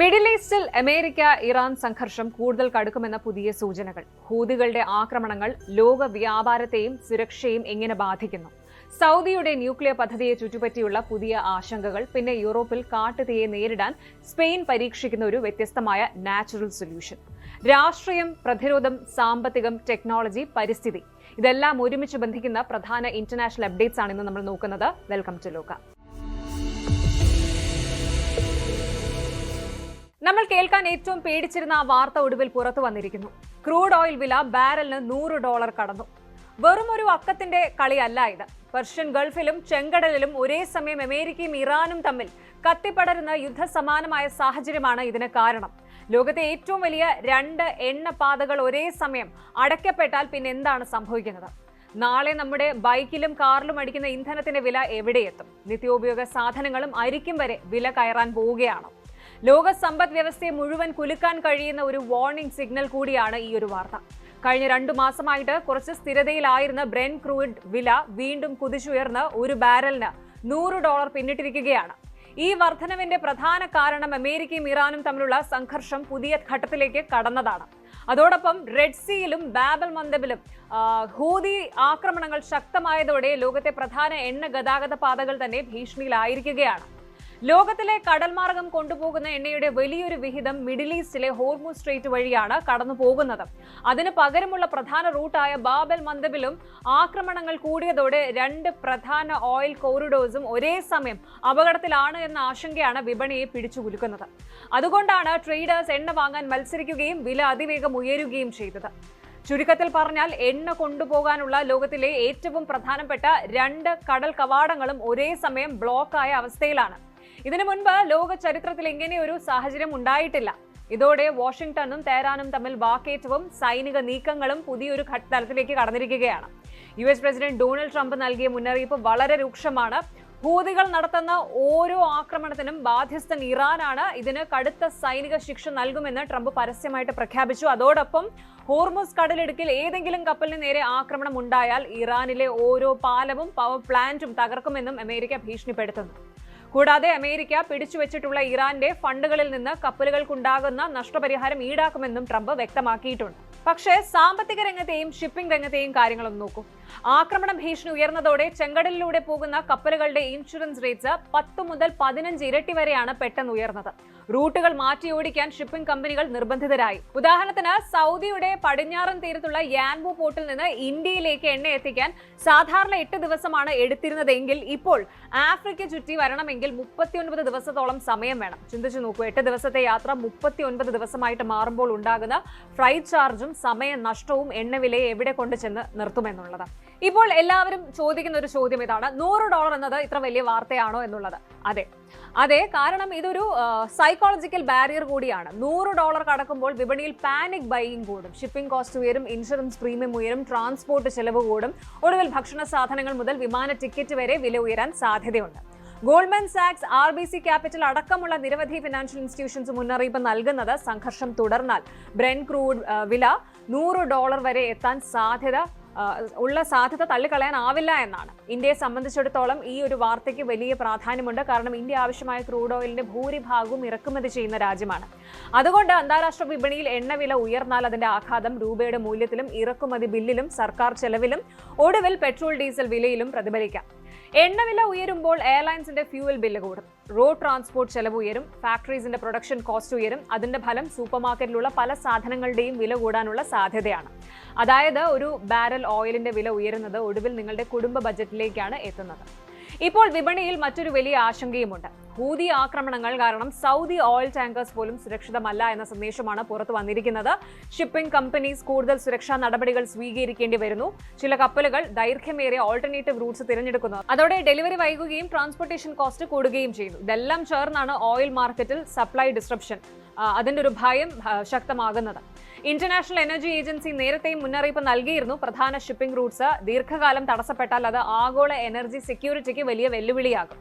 Middle ഈസ്റ്റിൽ America Iran സംഘർഷം കൂടുതൽ കടുക്കുമെന്ന പുതിയ സൂചനകൾ. ഹൂതികളുടെ ആക്രമണങ്ങൾ ലോക വ്യാപാരത്തെയും സുരക്ഷയും എങ്ങനെ ബാധിക്കുന്നു? സൗദിയുടെ ന്യൂക്ലിയർ പദ്ധതിയെ ചുറ്റുപറ്റിയുള്ള പുതിയ ആശങ്കകൾ. പിന്നെ യൂറോപ്പിൽ കാട്ടുതീയെ നേരിടാൻ സ്പെയിൻ പരീക്ഷിക്കുന്ന ഒരു വ്യത്യസ്തമായ നാച്ചുറൽ സൊല്യൂഷൻ. രാഷ്ട്രീയം, പ്രതിരോധം, സാമ്പത്തികം, ടെക്നോളജി, പരിസ്ഥിതി, ഇതെല്ലാം ഒരുമിച്ച് ബന്ധിക്കുന്ന പ്രധാന ഇന്റർനാഷണൽ അപ്ഡേറ്റ്സ് ആണ് ഇന്ന് നമ്മൾ നോക്കുന്നത്. വെൽക്കം ടു ലോക. നമ്മൾ കേൾക്കാൻ ഏറ്റവും പേടിച്ചിരുന്ന ആ വാർത്ത ഒടുവിൽ പുറത്തു വന്നിരിക്കുന്നു. ക്രൂഡ് ഓയിൽ വില ബാരലിന് $100 കടന്നു. വെറും ഒരു അക്കത്തിന്റെ കളിയല്ല ഇത്. പെർഷ്യൻ ഗൾഫിലും ചെങ്കടലിലും ഒരേ സമയം അമേരിക്കയും ഇറാനും തമ്മിൽ കത്തിപ്പടരുന്ന യുദ്ധസമാനമായ സാഹചര്യമാണ് ഇതിന് കാരണം. ലോകത്തെ ഏറ്റവും വലിയ 2 എണ്ണപ്പാതകൾ ഒരേ സമയം അടയ്ക്കപ്പെട്ടാൽ പിന്നെ എന്താണ് സംഭവിക്കുന്നത്? നാളെ നമ്മുടെ ബൈക്കിലും കാറിലും അടിക്കുന്ന ഇന്ധനത്തിന്റെ വില എവിടെയെത്തും? നിത്യോപയോഗ സാധനങ്ങളും അരിക്കും വരെ വില കയറാൻ പോവുകയാണ്. ലോക സമ്പദ് വ്യവസ്ഥയെ മുഴുവൻ കുലുക്കാൻ കഴിയുന്ന ഒരു വാർണിംഗ് സിഗ്നൽ കൂടിയാണ് ഈ ഒരു വാർത്ത. കഴിഞ്ഞ 2 മാസമായിട്ട് കുറച്ച് സ്ഥിരതയിലായിരുന്ന ബ്രെന്റ് ക്രൂഡ് വില വീണ്ടും കുതിച്ചുയർന്ന് ഒരു ബാരലിന് $100 പിന്നിട്ടിരിക്കുകയാണ്. ഈ വർധനവിന്റെ പ്രധാന കാരണം അമേരിക്കയും ഇറാനും തമ്മിലുള്ള സംഘർഷം പുതിയ ഘട്ടത്തിലേക്ക് കടന്നതാണ്. അതോടൊപ്പം റെഡ് സീയിലും ബാബൽ മന്ദബിലും ഹൂതി ആക്രമണങ്ങൾ ശക്തമായതോടെ ലോകത്തെ പ്രധാന എണ്ണ ഗതാഗത പാതകൾ തന്നെ ഭീഷണിയിലായിരിക്കുകയാണ്. ലോകത്തിലെ കടൽമാർഗം കൊണ്ടുപോകുന്ന എണ്ണയുടെ വലിയൊരു വിഹിതം മിഡിൽ ഈസ്റ്റിലെ ഹോർമുസ് സ്ട്രെയ്റ്റ് വഴിയാണ് കടന്നു പോകുന്നത്. അതിന് പകരമുള്ള പ്രധാന റൂട്ടായ ബാബൽ മന്ദബിലും ആക്രമണങ്ങൾ കൂടിയതോടെ 2 പ്രധാന ഓയിൽ കോറിഡോഴ്സും ഒരേ സമയം അപകടത്തിലാണ് എന്ന ആശങ്കയാണ് വിപണിയെ പിടിച്ചുകുലുക്കുന്നത്. അതുകൊണ്ടാണ് ട്രേഡേഴ്സ് എണ്ണ വാങ്ങാൻ മത്സരിക്കുകയും വില അതിവേഗം ഉയരുകയും ചെയ്തത്. ചുരുക്കത്തിൽ പറഞ്ഞാൽ, എണ്ണ കൊണ്ടുപോകാനുള്ള ലോകത്തിലെ ഏറ്റവും പ്രധാനപ്പെട്ട 2 കടൽ കവാടങ്ങളും ഒരേ സമയം ബ്ലോക്കായ അവസ്ഥയിലാണ്. ഇതിനു മുൻപ് ലോക ചരിത്രത്തിൽ ഇങ്ങനെയൊരു സാഹചര്യം ഉണ്ടായിട്ടില്ല. ഇതോടെ വാഷിംഗ്ടണും തെഹ്റാനും തമ്മിൽ വാക്കേറ്റവും സൈനിക നീക്കങ്ങളും പുതിയൊരു തലത്തിലേക്ക് കടന്നിരിക്കുകയാണ്. US പ്രസിഡന്റ് ഡൊണാൾഡ് ട്രംപ് നൽകിയ മുന്നറിയിപ്പ് വളരെ രൂക്ഷമാണ്. ഹൂതികൾ നടത്തുന്ന ഓരോ ആക്രമണത്തിനും ബാധ്യസ്ഥൻ ഇറാനാണ്. ഇതിന് കടുത്ത സൈനിക ശിക്ഷ നൽകുമെന്ന് ട്രംപ് പരസ്യമായിട്ട് പ്രഖ്യാപിച്ചു. അതോടൊപ്പം ഹോർമുസ് കടലിടുക്കിൽ ഏതെങ്കിലും കപ്പലിന് നേരെ ആക്രമണം ഉണ്ടായാൽ ഇറാനിലെ ഓരോ പാലവും പവർ പ്ലാന്റും തകർക്കുമെന്നും അമേരിക്ക ഭീഷണിപ്പെടുത്തുന്നു. കൂടാതെ അമേരിക്ക പിടിച്ചുവെച്ചിട്ടുള്ള ഇറാന്റെ ഫണ്ടുകളിൽ നിന്ന് കപ്പലുകൾക്കുണ്ടാകുന്ന നഷ്ടപരിഹാരം ഈടാക്കുമെന്നും ട്രംപ് വ്യക്തമാക്കിയിട്ടുണ്ട്. പക്ഷേ സാമ്പത്തിക രംഗത്തെയും ഷിപ്പിംഗ് രംഗത്തെയും കാര്യങ്ങളൊന്നും നോക്കൂ. ആക്രമണ ഭീഷണി ഉയർന്നതോടെ ചെങ്കടലിലൂടെ പോകുന്ന കപ്പലുകളുടെ ഇൻഷുറൻസ് റേറ്റ്സ് 10 മുതൽ 15 ഇരട്ടി വരെയാണ് പെട്ടെന്ന് ഉയർന്നത്. റൂട്ടുകൾ മാറ്റിയോടിക്കാൻ ഷിപ്പിംഗ് കമ്പനികൾ നിർബന്ധിതരായി. ഉദാഹരണത്തിന്, സൗദിയുടെ പടിഞ്ഞാറൻ തീരത്തുള്ള യാൻബു പോർട്ടിൽ നിന്ന് ഇന്ത്യയിലേക്ക് എണ്ണ എത്തിക്കാൻ സാധാരണ 8 ദിവസമാണ് എടുത്തിരുന്നതെങ്കിൽ ഇപ്പോൾ ആഫ്രിക്ക ചുറ്റി വരണമെങ്കിൽ 39 ദിവസത്തോളം സമയം വേണം. ചിന്തിച്ചു നോക്കൂ, 8 ദിവസത്തെ യാത്ര 39 ദിവസമായിട്ട് മാറുമ്പോൾ ഉണ്ടാകുന്ന ഫ്ലൈറ്റ് ചാർജും സമയ നഷ്ടവും എണ്ണവിലയെ എവിടെ കൊണ്ട് ചെന്ന് നിർത്തുമെന്നുള്ളത്. ഇപ്പോൾ എല്ലാവരും ചോദിക്കുന്ന ഒരു ചോദ്യം ഇതാണ്: $100 എന്നത് ഇത്ര വലിയ വാർത്തയാണോ എന്നുള്ളത്. അതെ, കാരണം ഇതൊരു സൈക്കോളജിക്കൽ ബാരിയർ കൂടിയാണ്. $100 കടക്കുമ്പോൾ വിപണിയിൽ പാനിക് ബൈയിങ് കൂടും. ഷിപ്പിംഗ് കോസ്റ്റ് ഉയരും, ഇൻഷുറൻസ് പ്രീമിയം ഉയരും, ട്രാൻസ്പോർട്ട് ചെലവ് കൂടും. ഒടുവിൽ ഭക്ഷണ സാധനങ്ങൾ മുതൽ വിമാന ടിക്കറ്റ് വരെ വില ഉയരാൻ സാധ്യതയുണ്ട്. ഗോൾഡ്മാൻ സാക്സ്, RBC ക്യാപിറ്റൽ അടക്കമുള്ള നിരവധി ഫിനാൻഷ്യൽ ഇൻസ്റ്റിറ്റ്യൂഷൻസ് മുന്നറിയിപ്പ് നൽകുന്നത് സംഘർഷം തുടർന്നാൽ ബ്രെന്റ് ക്രൂഡ് വില $100 വരെ എത്താൻ സാധ്യത തള്ളിക്കളയാനാവില്ല എന്നാണ്. ഇന്ത്യയെ സംബന്ധിച്ചിടത്തോളം ഈ ഒരു വാർത്തയ്ക്ക് വലിയ പ്രാധാന്യമുണ്ട്. കാരണം ഇന്ത്യ ആവശ്യമായ ക്രൂഡ് ഓയിലിന്റെ ഭൂരിഭാഗവും ഇറക്കുമതി ചെയ്യുന്ന രാജ്യമാണ്. അതുകൊണ്ട് അന്താരാഷ്ട്ര വിപണിയിൽ എണ്ണവില ഉയർന്നാൽ അതിന്റെ ആഘാതം രൂപയുടെ മൂല്യത്തിലും ഇറക്കുമതി ബില്ലിലും സർക്കാർ ചെലവിലും ഒടുവിൽ പെട്രോൾ ഡീസൽ വിലയിലും പ്രതിഫലിക്കാം. എണ്ണവില ഉയരുമ്പോൾ എയർലൈൻസിന്റെ ഫ്യൂവൽ ബില്ല് കൂടും, റോഡ് ട്രാൻസ്പോർട്ട് ചെലവ് ഉയരും, ഫാക്ടറീസിന്റെ പ്രൊഡക്ഷൻ കോസ്റ്റ് ഉയരും. അതിന്റെ ഫലം സൂപ്പർമാർക്കറ്റിലുള്ള പല സാധനങ്ങളുടെയും വില കൂടാനുള്ള സാധ്യതയാണ്. അതായത് ഒരു ബാരൽ ഓയിലിന്റെ വില ഉയരുന്നത് ഒടുവിൽ നിങ്ങളുടെ കുടുംബ ബജറ്റിലേക്കാണ് എത്തുന്നത്. ഇപ്പോൾ വിപണിയിൽ മറ്റൊരു വലിയ ആശങ്കയുമുണ്ട്. ഹൂതി ആക്രമണങ്ങൾ കാരണം സൗദി ഓയിൽ ടാങ്കേഴ്സ് പോലും സുരക്ഷിതമല്ല എന്ന സന്ദേശമാണ് പുറത്തു വന്നിരിക്കുന്നത്. ഷിപ്പിംഗ് കമ്പനീസ് കൂടുതൽ സുരക്ഷാ നടപടികൾ സ്വീകരിക്കേണ്ടി വരുന്നു. ചില കപ്പലുകൾ ദൈർഘ്യമേറിയ ഓൾട്ടർനേറ്റീവ് റൂട്ട്സ് തിരഞ്ഞെടുക്കുന്നു. അതോടെ ഡെലിവറി വൈകുകയും ട്രാൻസ്പോർട്ടേഷൻ കോസ്റ്റ് കൂടുകയും ചെയ്യുന്നു. ഇതെല്ലാം ചേർന്നാണ് ഓയിൽ മാർക്കറ്റിൽ സപ്ലൈ ഡിസ്ട്രപ്ഷൻ, അതിന്റെ ഒരു ഭയം ശക്തമാകുന്നത്. ഇന്റർനാഷണൽ എനർജി ഏജൻസി നേരത്തെയും മുന്നറിയിപ്പ് നൽകിയിരുന്നു. പ്രധാന ഷിപ്പിംഗ് റൂട്ട്സ് ദീർഘകാലം തടസ്സപ്പെട്ടാൽ അത് ആഗോള എനർജി സെക്യൂരിറ്റിക്ക് വലിയ വെല്ലുവിളിയാകും.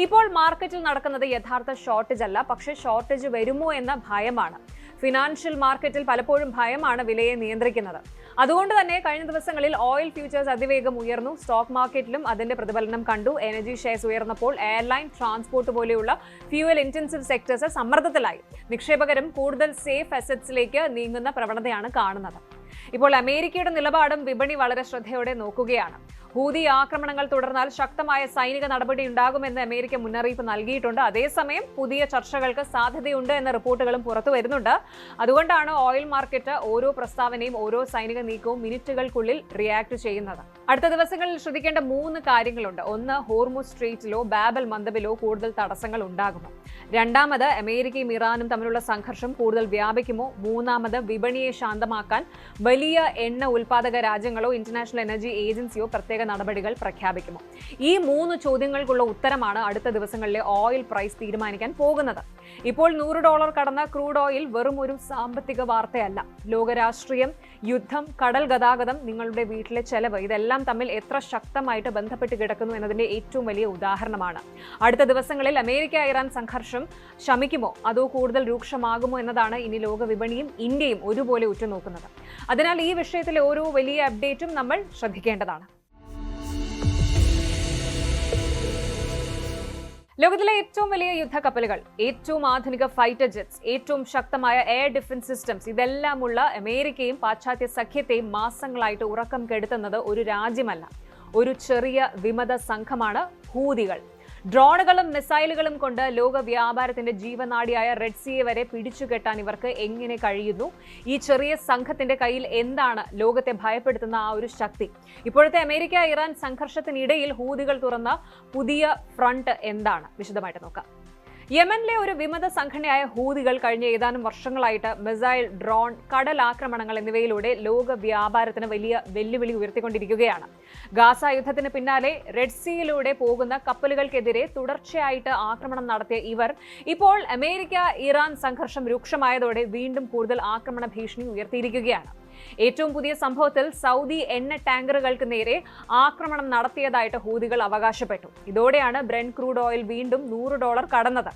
ഇപ്പോൾ മാർക്കറ്റിൽ നടക്കുന്നത് യഥാർത്ഥ ഷോർട്ടേജ് അല്ല, പക്ഷേ ഷോർട്ടേജ് വരുമോ എന്ന ഭയമാണ്. ഫിനാൻഷ്യൽ മാർക്കറ്റിൽ പലപ്പോഴും ഭയമാണ് വിലയെ നിയന്ത്രിക്കുന്നത്. അതുകൊണ്ട് തന്നെ കഴിഞ്ഞ ദിവസങ്ങളിൽ ഓയിൽ ഫ്യൂച്ചേഴ്സ് അതിവേഗം ഉയർന്നു. സ്റ്റോക്ക് മാർക്കറ്റിലും അതിന്റെ പ്രതിഫലനം കണ്ടു. എനർജി ഷെയർസ് ഉയർന്നപ്പോൾ എയർലൈൻ, ട്രാൻസ്പോർട്ട് പോലെയുള്ള ഫ്യൂവൽ ഇന്റൻസീവ് സെക്ടേഴ്സ് സമ്മർദ്ദത്തിലായി. നിക്ഷേപകരും കൂടുതൽ സേഫ് അസറ്റ്സിലേക്ക് നീങ്ങുന്ന പ്രവണതയാണ് കാണുന്നത്. ഇപ്പോൾ അമേരിക്കയുടെ നിലപാടും വിപണി വളരെ ശ്രദ്ധയോടെ നോക്കുകയാണ്. ഹൂതി ആക്രമണങ്ങൾ തുടർന്നാൽ ശക്തമായ സൈനിക നടപടി ഉണ്ടാകുമെന്ന് അമേരിക്ക മുന്നറിയിപ്പ് നൽകിയിട്ടുണ്ട്. അതേസമയം പുതിയ ചർച്ചകൾക്ക് സാധ്യതയുണ്ട് എന്ന റിപ്പോർട്ടുകളും പുറത്തു വരുന്നുണ്ട്. അതുകൊണ്ടാണ് ഓയിൽ മാർക്കറ്റ് ഓരോ പ്രസ്താവനയും ഓരോ സൈനിക നീക്കവും മിനിറ്റുകൾക്കുള്ളിൽ റിയാക്ട് ചെയ്യുന്നത്. അടുത്ത ദിവസങ്ങളിൽ ശ്രദ്ധിക്കേണ്ട 3 കാര്യങ്ങളുണ്ട്. ഒന്ന്, ഹോർമുസ് സ്ട്രെയ്റ്റിലോ ബാബൽ മന്ദബിലോ കൂടുതൽ തടസ്സങ്ങൾ ഉണ്ടാകുമോ? രണ്ടാമത്, അമേരിക്കയും ഇറാനും തമ്മിലുള്ള സംഘർഷം കൂടുതൽ വ്യാപിക്കുമോ? മൂന്നാമത്, വിപണിയെ ശാന്തമാക്കാൻ വലിയ എണ്ണ ഉൽപ്പാദക രാജ്യങ്ങളോ ഇന്റർനാഷണൽ എനർജി ഏജൻസിയോ പ്രത്യേക നടപടികൾ പ്രഖ്യാപിക്കുമോ? ഈ 3 ചോദ്യങ്ങൾക്കുള്ള ഉത്തരമാണ് അടുത്ത ദിവസങ്ങളിലെ ഓയിൽ പ്രൈസ് തീരുമാനിക്കാൻ പോകുന്നത്. ഇപ്പോൾ $100 കടന്ന ക്രൂഡ് ഓയിൽ വെറും ഒരു സാമ്പത്തിക വാർത്തയല്ല. ലോകരാഷ്ട്രീയം, യുദ്ധം, കടൽ ഗതാഗതം, നിങ്ങളുടെ വീട്ടിലെ ചെലവ്, ഇതെല്ലാം തമ്മിൽ എത്ര ശക്തമായിട്ട് ബന്ധപ്പെട്ട് കിടക്കുന്നു എന്നതിന്റെ ഏറ്റവും വലിയ ഉദാഹരണമാണ്. അടുത്ത ദിവസങ്ങളിൽ അമേരിക്ക ഇറാൻ സംഘർഷം ശമിക്കുമോ അതോ കൂടുതൽ രൂക്ഷമാകുമോ എന്നതാണ് ഇനി ലോക വിപണിയും ഇന്ത്യയും ഒരുപോലെ ഉറ്റുനോക്കുന്നത്. അതിനാൽ ഈ വിഷയത്തിലെ ഓരോ വലിയ അപ്ഡേറ്റും നമ്മൾ ശ്രദ്ധിക്കേണ്ടതാണ്. ലോകത്തിലെ ഏറ്റവും വലിയ യുദ്ധക്കപ്പലുകൾ, ഏറ്റവും ആധുനിക ഫൈറ്റർ ജെറ്റ്സ്, ഏറ്റവും ശക്തമായ എയർ ഡിഫൻസ് സിസ്റ്റംസ്, ഇതെല്ലാമുള്ള അമേരിക്കയും പാശ്ചാത്യ സഖ്യത്തെയും മാസങ്ങളായിട്ട് ഉറക്കം കെടുത്തുന്നത് ഒരു രാജ്യമല്ല, ഒരു ചെറിയ വിമത സംഘമാണ് ഹൂതികൾ. ഡ്രോണുകളും മിസൈലുകളും കൊണ്ട് ലോക വ്യാപാരത്തിന്റെ ജീവനാഡിയായ റെഡ് സീയെ വരെ പിടിച്ചുകെട്ടാൻ ഇവർക്ക് എങ്ങനെ കഴിയുന്നു? ഈ ചെറിയ സംഘത്തിന്റെ കയ്യിൽ എന്താണ് ലോകത്തെ ഭയപ്പെടുത്തുന്ന ആ ഒരു ശക്തി? ഇപ്പോഴത്തെ അമേരിക്ക ഇറാൻ സംഘർഷത്തിനിടയിൽ ഹൂതികൾ തുറന്ന പുതിയ ഫ്രണ്ട് എന്താണ്? വിശദമായിട്ട് നോക്കാം. യമനിലെ ഒരു വിമത സംഘടനയായ ഹൂതികൾ കഴിഞ്ഞ ഏതാനും വർഷങ്ങളായിട്ട് മിസൈൽ, ഡ്രോൺ, കടലാക്രമണങ്ങൾ എന്നിവയിലൂടെ ലോക വ്യാപാരത്തിന് വലിയ വെല്ലുവിളി ഉയർത്തിക്കൊണ്ടിരിക്കുകയാണ്. ഗാസ യുദ്ധത്തിന് പിന്നാലെ റെഡ് സീയിലൂടെ പോകുന്ന കപ്പലുകൾക്കെതിരെ തുടർച്ചയായിട്ട് ആക്രമണം നടത്തിയ ഇവർ ഇപ്പോൾ അമേരിക്ക ഇറാൻ സംഘർഷം രൂക്ഷമായതോടെ വീണ്ടും കൂടുതൽ ആക്രമണ ഭീഷണി ഉയർത്തിയിരിക്കുകയാണ്. ഏറ്റവും പുതിയ സംഭവത്തിൽ സൗദി എണ്ണ ടാങ്കറുകൾക്ക് നേരെ ആക്രമണം നടത്തിയതായിട്ട് ഹൂതികൾ അവകാശപ്പെട്ടു. ഇതോടെയാണ് ബ്രെന്റ് ക്രൂഡ് ഓയിൽ വീണ്ടും $100 കടന്നത്.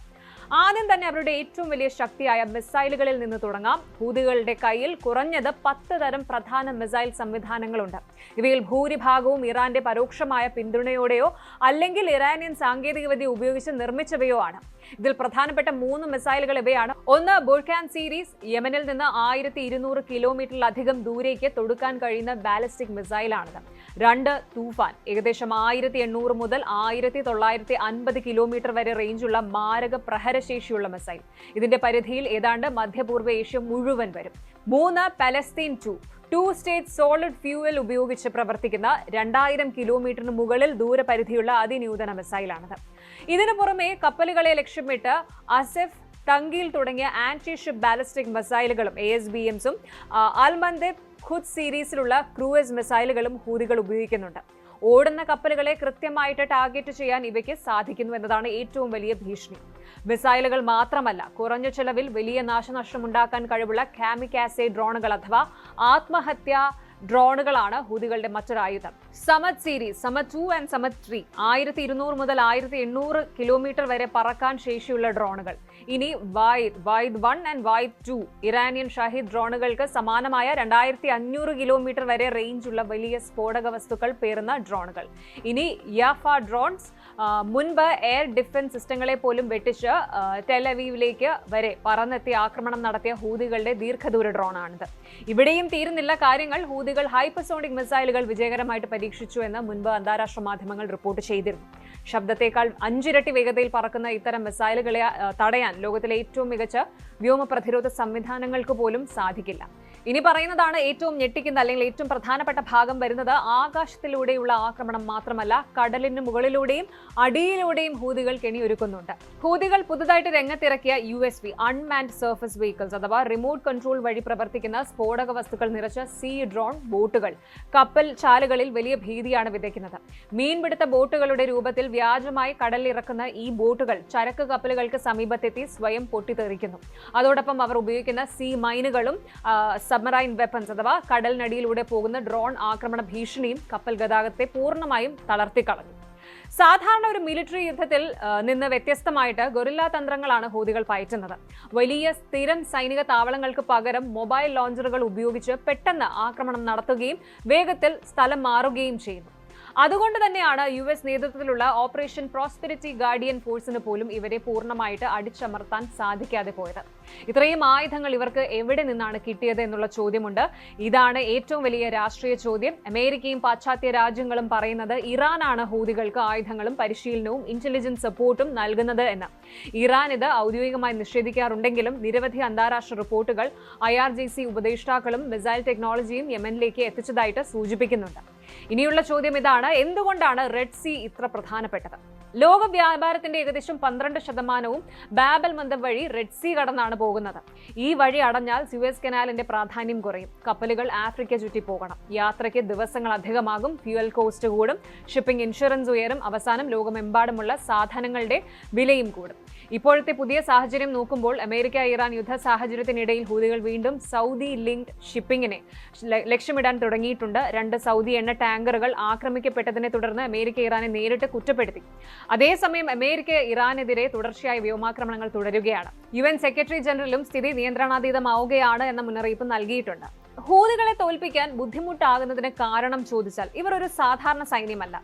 ആദ്യം തന്നെ അവരുടെ ഏറ്റവും വലിയ ശക്തിയായ മിസൈലുകളിൽ നിന്ന് തുടങ്ങാം. ഹൂതികളുടെ കയ്യിൽ കുറഞ്ഞത് 10 തരം പ്രധാന മിസൈൽ സംവിധാനങ്ങളുണ്ട്. ഇവയിൽ ഭൂരിഭാഗവും ഇറാന്റെ പരോക്ഷമായ പിന്തുണയോടെയോ അല്ലെങ്കിൽ ഇറാനിയൻ സാങ്കേതികവിദ്യ ഉപയോഗിച്ച് നിർമ്മിച്ചവയോ ആണ്. ഇതിൽ പ്രധാനപ്പെട്ട 3 മിസൈലുകൾ ഇവയാണ്. ഒന്ന്, ബുർഖാൻ സീരീസ്, യമനിൽ നിന്ന് 1200 കിലോമീറ്ററിലധികം ദൂരേക്ക് തൊടുക്കാൻ കഴിയുന്ന ബാലിസ്റ്റിക് മിസൈലാണിത്. 2, തൂഫാൻ, ഏകദേശം 1800 മുതൽ 1950 കിലോമീറ്റർ വരെ റേഞ്ചുള്ള മാരക പ്രഹരശേഷിയുള്ള മിസൈൽ. ഇതിന്റെ പരിധിയിൽ ഏതാണ്ട് മധ്യപൂർവ്വ ഏഷ്യ മുഴുവൻ വരും. 3, പലസ്തീൻ 2 സ്റ്റേജ് സോളിഡ് ഫ്യൂവൽ ഉപയോഗിച്ച് പ്രവർത്തിക്കുന്ന 2000 കിലോമീറ്ററിന് മുകളിൽ ദൂരപരിധിയുള്ള അതിനൂതന മിസൈലാണിത്. ഇതിനു പുറമെ കപ്പലുകളെ ലക്ഷ്യമിട്ട് അസെഫ്, തങ്കീൽ തുടങ്ങിയ ആന്റി ഷിപ്പ് ബാലിസ്റ്റിക് മിസൈലുകളും ASBMസും അൽ-മന്ദബ്, ഖുദ് സീരീസിലുള്ള ക്രൂയിസ് മിസൈലുകളും ഹൂതികൾ ഉപയോഗിക്കുന്നുണ്ട്. ഓടുന്ന കപ്പലുകളെ കൃത്യമായിട്ട് ടാർഗറ്റ് ചെയ്യാൻ ഇവയ്ക്ക് സാധിക്കുന്നു എന്നതാണ് ഏറ്റവും വലിയ ഭീഷണി. മിസൈലുകൾ മാത്രമല്ല, കുറഞ്ഞ ചെലവിൽ വലിയ നാശനഷ്ടമുണ്ടാക്കാൻ കഴിവുള്ള കാമിക്കാസെ ഡ്രോണുകൾ അഥവാ ആത്മഹത്യാ ഡ്രോണുകളാണ് ഹൂതികളുടെ മറ്റൊരായുധം. സമദ് സീരീസ്, സമദ് 2 ആൻഡ് സമദ് 3, 1200 മുതൽ 1800 കിലോമീറ്റർ വരെ പറക്കാൻ ശേഷിയുള്ള ഡ്രോണുകൾ. ഇനി വായിദ് 1 ആൻഡ് വായിദ് 2, ഇറാനിയൻ ഷാഹിദ് ഡ്രോണുകൾക്ക് സമാനമായ 2500 കിലോമീറ്റർ വരെ റേഞ്ചുള്ള വലിയ സ്ഫോടക വസ്തുക്കൾ പേറുന്ന ഡ്രോണുകൾ. ഇനി യാഫ ഡ്രോൺസ്, മുൻപ് എയർ ഡിഫൻസ് സിസ്റ്റങ്ങളെ പോലും വെട്ടിച്ച് ടെലവീവിലേക്ക് വരെ പറന്നെത്തി ആക്രമണം നടത്തിയ ഹൂതികളുടെ ദീർഘദൂര ഡ്രോണാണിത്. ഇവിടെയും തീരുന്നില്ല കാര്യങ്ങൾ. ഹൂതികൾ ഹൈപ്പർസോണിക് മിസൈലുകൾ വിജയകരമായിട്ട് പരീക്ഷിച്ചു എന്ന് മുൻപ് അന്താരാഷ്ട്ര മാധ്യമങ്ങൾ റിപ്പോർട്ട് ചെയ്തിരുന്നു. ശബ്ദത്തേക്കാൾ 5 ഇരട്ടി വേഗതയിൽ പറക്കുന്ന ഇത്തരം മിസൈലുകളെ തടയാൻ ലോകത്തിലെ ഏറ്റവും മികച്ച വ്യോമ പ്രതിരോധ സംവിധാനങ്ങൾക്ക് പോലും സാധിക്കില്ല. ഇനി പറയുന്നതാണ് ഏറ്റവും ഞെട്ടിക്കുന്ന അല്ലെങ്കിൽ ഏറ്റവും പ്രധാനപ്പെട്ട ഭാഗം വരുന്നത്. ആകാശത്തിലൂടെയുള്ള ആക്രമണം മാത്രമല്ല, കടലിന് മുകളിലൂടെയും അടിയിലൂടെയും ഹൂതികൾ കെണിയൊരുക്കുന്നുണ്ട്. ഹൂതികൾ പുതുതായിട്ട് രംഗത്തിറക്കിയ USV, അൺമാൻഡ് സർഫസ് വെഹിക്കിൾസ് അഥവാ റിമോട്ട് കൺട്രോൾ വഴി പ്രവർത്തിക്കുന്ന സ്ഫോടക വസ്തുക്കൾ നിറച്ച സീ ഡ്രോൺ ബോട്ടുകൾ കപ്പൽ ചാലുകളിൽ വലിയ ഭീതിയാണ് വിതയ്ക്കുന്നത്. മീൻപിടുത്ത ബോട്ടുകളുടെ രൂപത്തിൽ വ്യാജമായി കടലിലിറക്കുന്ന ഈ ബോട്ടുകൾ ചരക്ക് കപ്പലുകൾക്ക് സമീപത്തെത്തി സ്വയം പൊട്ടിത്തെറിക്കുന്നു. അതോടൊപ്പം അവർ ഉപയോഗിക്കുന്ന സീ മൈനുകളും സബ്മറൈൻ വെപ്പൺസ് അഥവാ കടലിനടിയിലൂടെ പോകുന്ന ഡ്രോൺ ആക്രമണ ഭീഷണിയും കപ്പൽ ഗതാഗതത്തെ പൂർണ്ണമായും തളർത്തിക്കളഞ്ഞു. സാധാരണ ഒരു മിലിറ്ററി യുദ്ധത്തിൽ നിന്ന് വ്യത്യസ്തമായിട്ട് ഗൊറില്ല തന്ത്രങ്ങളാണ് ഹൂതികൾ പയറ്റുന്നത്. വലിയ സ്ഥിരം സൈനിക താവളങ്ങൾക്ക് പകരം മൊബൈൽ ലോഞ്ചറുകൾ ഉപയോഗിച്ച് പെട്ടെന്ന് ആക്രമണം നടത്തുകയും വേഗത്തിൽ സ്ഥലം മാറുകയും ചെയ്യുന്നു. അതുകൊണ്ട് തന്നെയാണ് US നേതൃത്വത്തിലുള്ള ഓപ്പറേഷൻ പ്രോസ്പെരിറ്റി ഗാർഡിയൻ ഫോഴ്സിന് പോലും ഇവരെ പൂർണ്ണമായിട്ട് അടിച്ചമർത്താൻ സാധിക്കാതെ പോയത്. ഇത്രയും ആയുധങ്ങൾ ഇവർക്ക് എവിടെ നിന്നാണ് കിട്ടിയത് എന്നുള്ള ചോദ്യമുണ്ട്. ഇതാണ് ഏറ്റവും വലിയ രാഷ്ട്രീയ ചോദ്യം. അമേരിക്കയും പാശ്ചാത്യ രാജ്യങ്ങളും പറയുന്നത് ഇറാനാണ് ഹൂതികൾക്ക് ആയുധങ്ങളും പരിശീലനവും ഇന്റലിജൻസ് സപ്പോർട്ടും നൽകുന്നത് എന്ന്. ഇറാൻ ഇത് ഔദ്യോഗികമായി നിഷേധിക്കാറുണ്ടെങ്കിലും നിരവധി അന്താരാഷ്ട്ര റിപ്പോർട്ടുകൾ IRGC ഉപദേഷ്ടാക്കളും മിസൈൽ ടെക്നോളജിയും യമനിലേക്ക് എത്തിച്ചതായിട്ട് സൂചിപ്പിക്കുന്നുണ്ട്. ഇനിയുള്ള ചോദ്യം ഇതാണ്: എന്തുകൊണ്ടാണ് റെഡ് സീ ഇത്ര പ്രധാനപ്പെട്ടത്? ലോക വ്യാപാരത്തിന്റെ ഏകദേശം 12% ബാബൽ മന്ദം വഴി റെഡ് സീ കടന്നാണ് പോകുന്നത്. ഈ വഴി അടഞ്ഞാൽ സ്യൂയസ് കനാലിന്റെ പ്രാധാന്യം കുറയും. കപ്പലുകൾ ആഫ്രിക്ക ചുറ്റി പോകണം. യാത്രയ്ക്ക് ദിവസങ്ങൾ അധികമാകും. ഫ്യൂവൽ കോസ്റ്റ് കൂടും. ഷിപ്പിംഗ് ഇൻഷുറൻസ് ഉയരും. അവസാനം ലോകമെമ്പാടുമുള്ള സാധനങ്ങളുടെ വിലയും കൂടും. ഇപ്പോഴത്തെ പുതിയ സാഹചര്യം നോക്കുമ്പോൾ അമേരിക്ക ഇറാൻ യുദ്ധ സാഹചര്യത്തിനിടയിൽ ഹൂതികൾ വീണ്ടും സൗദി ലിങ്ക്ഡ് ഷിപ്പിംഗിനെ ലക്ഷ്യമിടാൻ തുടങ്ങിയിട്ടുണ്ട്. 2 സൗദി എണ്ണ ടാങ്കറുകൾ ആക്രമിക്കപ്പെട്ടതിനെ തുടർന്ന് അമേരിക്ക ഇറാനെ നേരിട്ട് കുറ്റപ്പെടുത്തി. അതേസമയം അമേരിക്ക ഇറാനെതിരെ തുടർച്ചയായ വ്യോമാക്രമണങ്ങൾ തുടരുകയാണ്. UN സെക്രട്ടറി ജനറലും സ്ഥിതി നിയന്ത്രണാതീതമാവുകയാണ് എന്ന മുന്നറിയിപ്പ് നൽകിയിട്ടുണ്ട്. ഹൂതികളെ തോൽപ്പിക്കാൻ ബുദ്ധിമുട്ടാകുന്നതിന് കാരണം ചോദിച്ചാൽ ഇവർ ഒരു സാധാരണ സൈന്യമല്ല.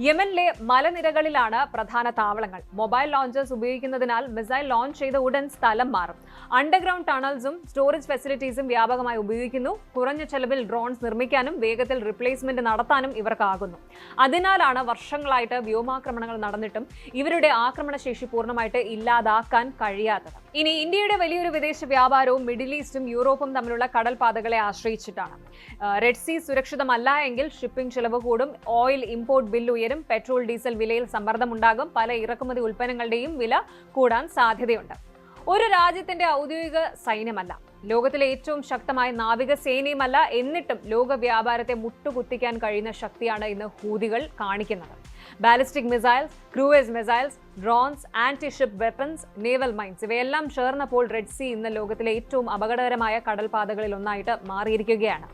യമനിലെ മലനിരകളിലാണ് പ്രധാന താവളങ്ങൾ. മൊബൈൽ ലോഞ്ചേഴ്സ് ഉപയോഗിക്കുന്നതിനാൽ മിസൈൽ ലോഞ്ച് ചെയ്ത ഉടൻ സ്ഥലം മാറും. അണ്ടർഗ്രൗണ്ട് ടണൽസും സ്റ്റോറേജ് ഫെസിലിറ്റീസും വ്യാപകമായി ഉപയോഗിക്കുന്നു. കുറഞ്ഞ ചെലവിൽ ഡ്രോൺസ് നിർമ്മിക്കാനും വേഗത്തിൽ റിപ്ലേസ്മെന്റ് നടത്താനും ഇവർക്കാകുന്നു. അതിനാലാണ് വർഷങ്ങളായിട്ട് വ്യോമാക്രമണങ്ങൾ നടന്നിട്ടും ഇവരുടെ ആക്രമണശേഷി പൂർണ്ണമായിട്ട് ഇല്ലാതാക്കാൻ കഴിയാത്തത്. ഇനി ഇന്ത്യയുടെ വലിയൊരു വിദേശ വ്യാപാരവും മിഡിൽ ഈസ്റ്റും യൂറോപ്പും തമ്മിലുള്ള കടൽപാതകളെ ആശ്രയിച്ചിട്ടാണ്. റെഡ് സീ സുരക്ഷിതമല്ല എങ്കിൽ ഷിപ്പിംഗ് ചെലവ് കൂടും. ഓയിൽ ഇമ്പോർട്ട് ബില്ല് ഉയരും. പെട്രോൾ ഡീസൽ വിലയിൽ സമ്മർദ്ദമുണ്ടാകും. പല ഇറക്കുമതി ഉൽപ്പന്നങ്ങളുടെയും വില കൂടാൻ സാധ്യതയുണ്ട്. ഒരു രാജ്യത്തിന്റെ ഔദ്യോഗിക സൈന്യമല്ല, ലോകത്തിലെ ഏറ്റവും ശക്തമായ നാവികസേനയുമല്ല, എന്നിട്ടും ലോക വ്യാപാരത്തെ മുട്ടുകുത്തിക്കാൻ കഴിയുന്ന ശക്തിയാണ് ഇന്ന് ഹൂതികൾ കാണിക്കുന്നത്. Ballistic missiles, cruise missiles, drones, anti ship weapons, naval mines ഇവയെല്ലാം ചേർന്നപ്പോൾ റെഡ് സീ ഇന്ന് ലോകത്തിലെ ഏറ്റവും അപകടകരമായ കടൽപാതകളിൽ ഒന്നായിട്ട് മാറിയിരിക്കുകയാണ്.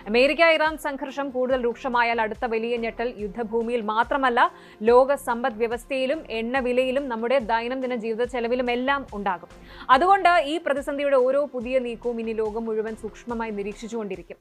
അമേരിക്ക ഇറാൻ സംഘർഷം കൂടുതൽ രൂക്ഷമായാൽ അടുത്ത വലിയ ഞെട്ടൽ യുദ്ധഭൂമിയിൽ മാത്രമല്ല, ലോക സമ്പദ് വ്യവസ്ഥയിലും എണ്ണവിലയിലും നമ്മുടെ ദൈനംദിന ജീവിത ചെലവിലും എല്ലാം ഉണ്ടാകും. അതുകൊണ്ട് ഈ പ്രതിസന്ധിയുടെ ഓരോ പുതിയ നീക്കവും ഇനി ലോകം മുഴുവൻ സൂക്ഷ്മമായി നിരീക്ഷിച്ചുകൊണ്ടിരിക്കും.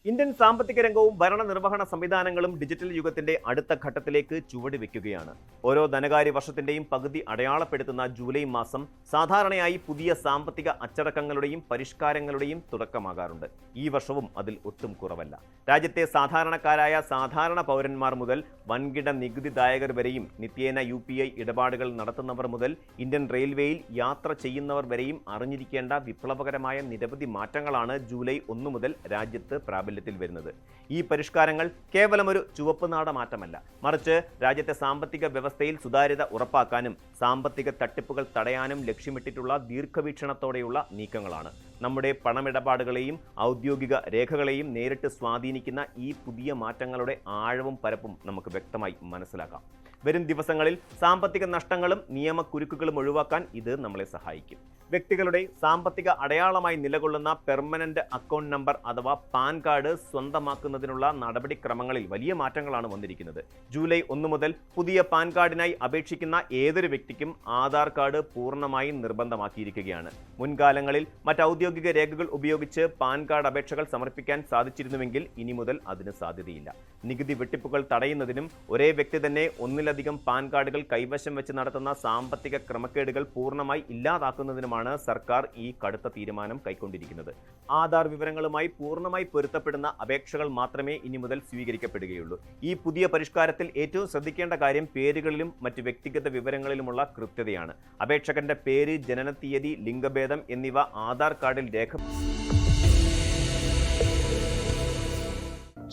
ഇന്ത്യൻ സാമ്പത്തിക രംഗവും ഭരണനിർവഹണ സംവിധാനങ്ങളും ഡിജിറ്റൽ യുഗത്തിന്റെ അടുത്ത ഘട്ടത്തിലേക്ക് ചുവടുവെക്കുകയാണ്. ഓരോ ധനകാര്യ വർഷത്തിന്റെയും പകുതി അടയാളപ്പെടുത്തുന്ന ജൂലൈ മാസം സാധാരണയായി പുതിയ സാമ്പത്തിക അച്ചടക്കങ്ങളുടെയും പരിഷ്കാരങ്ങളുടെയും തുടക്കമാകാറുണ്ട്. ഈ വർഷവും അതിൽ ഒട്ടും കുറവല്ല. രാജ്യത്തെ സാധാരണക്കാരായ സാധാരണ പൗരന്മാർ മുതൽ വൻകിട നികുതിദായകർ വരെയും നിത്യേന UPI ഇടപാടുകൾ നടത്തുന്നവർ മുതൽ ഇന്ത്യൻ റെയിൽവേയിൽ യാത്ര ചെയ്യുന്നവർ വരെയും അറിഞ്ഞിരിക്കേണ്ട വിപ്ലവകരമായ നിരവധി മാറ്റങ്ങളാണ് ജൂലൈ 1 മുതൽ രാജ്യത്ത് പ്രാബല്യത്തിൽ വരുന്നത്. ഈ പരിഷ്കാരങ്ങൾ കേവലം ഒരു ചുവപ്പ് നാട മാറ്റമല്ല, മറിച്ച് രാജ്യത്തെ സാമ്പത്തിക വ്യവസ്ഥയിൽ സുതാര്യത ഉറപ്പാക്കാനും സാമ്പത്തിക തട്ടിപ്പുകൾ തടയാനും ലക്ഷ്യമിട്ടിട്ടുള്ള ദീർഘവീക്ഷണത്തോടെയുള്ള നീക്കങ്ങളാണ്. നമ്മുടെ പണമിടപാടുകളെയും ഔദ്യോഗിക രേഖകളെയും നേരിട്ട് സ്വാധീനിക്കുന്ന ഈ പുതിയ മാറ്റങ്ങളുടെ ആഴവും പരപ്പും നമുക്ക് വ്യക്തമായി മനസ്സിലാക്കാം. വരും ദിവസങ്ങളിൽ സാമ്പത്തിക നഷ്ടങ്ങളും നിയമക്കുരുക്കുകളും ഒഴിവാക്കാൻ ഇത് നമ്മളെ സഹായിക്കും. വ്യക്തികളുടെ സാമ്പത്തിക അടയാളമായി നിലകൊള്ളുന്ന പെർമനന്റ് അക്കൗണ്ട് നമ്പർ അഥവാ പാൻ കാർഡ് സ്വന്തമാക്കുന്നതിനുള്ള നടപടിക്രമങ്ങളിൽ വലിയ മാറ്റങ്ങളാണ് വന്നിരിക്കുന്നത്. ജൂലൈ 1 മുതൽ പുതിയ പാൻ കാർഡിനായി അപേക്ഷിക്കുന്ന ഏതൊരു വ്യക്തിക്കും ആധാർ കാർഡ് പൂർണ്ണമായും നിർബന്ധമാക്കിയിരിക്കുകയാണ്. മുൻകാലങ്ങളിൽ മറ്റ് ഔദ്യോഗിക രേഖകൾ ഉപയോഗിച്ച് പാൻ കാർഡ് അപേക്ഷകൾ സമർപ്പിക്കാൻ സാധിച്ചിരുന്നുവെങ്കിൽ ഇനി മുതൽ അതിന് സാധ്യതയില്ല. നികുതി വെട്ടിപ്പുകൾ തടയുന്നതിനും ഒരേ വ്യക്തി തന്നെ ഒന്നിലധികം പാൻ കാർഡുകൾ കൈവശം വെച്ച് നടത്തുന്ന സാമ്പത്തിക ക്രമക്കേടുകൾ പൂർണ്ണമായി ഇല്ലാതാക്കുന്നതിനുമാണ് സർക്കാർ ഈ കടുത്ത തീരുമാനം കൈക്കൊണ്ടിരിക്കുന്നത്. ആധാർ വിവരങ്ങളുമായി പൂർണ്ണമായി പൊരുത്തപ്പെടുന്ന അപേക്ഷകൾ മാത്രമേ ഇനി മുതൽ സ്വീകരിക്കപ്പെടുകയുള്ളൂ. ഈ പുതിയ പരിഷ്കാരത്തിൽ ഏറ്റവും ശ്രദ്ധിക്കേണ്ട കാര്യം പേരുകളിലും മറ്റ് വ്യക്തിഗത വിവരങ്ങളിലുമുള്ള കൃത്യതയാണ്. അപേക്ഷകന്റെ പേര്, ജനനത്തീയതി, ലിംഗഭേദം എന്നിവ ആധാർ കാർഡിൽ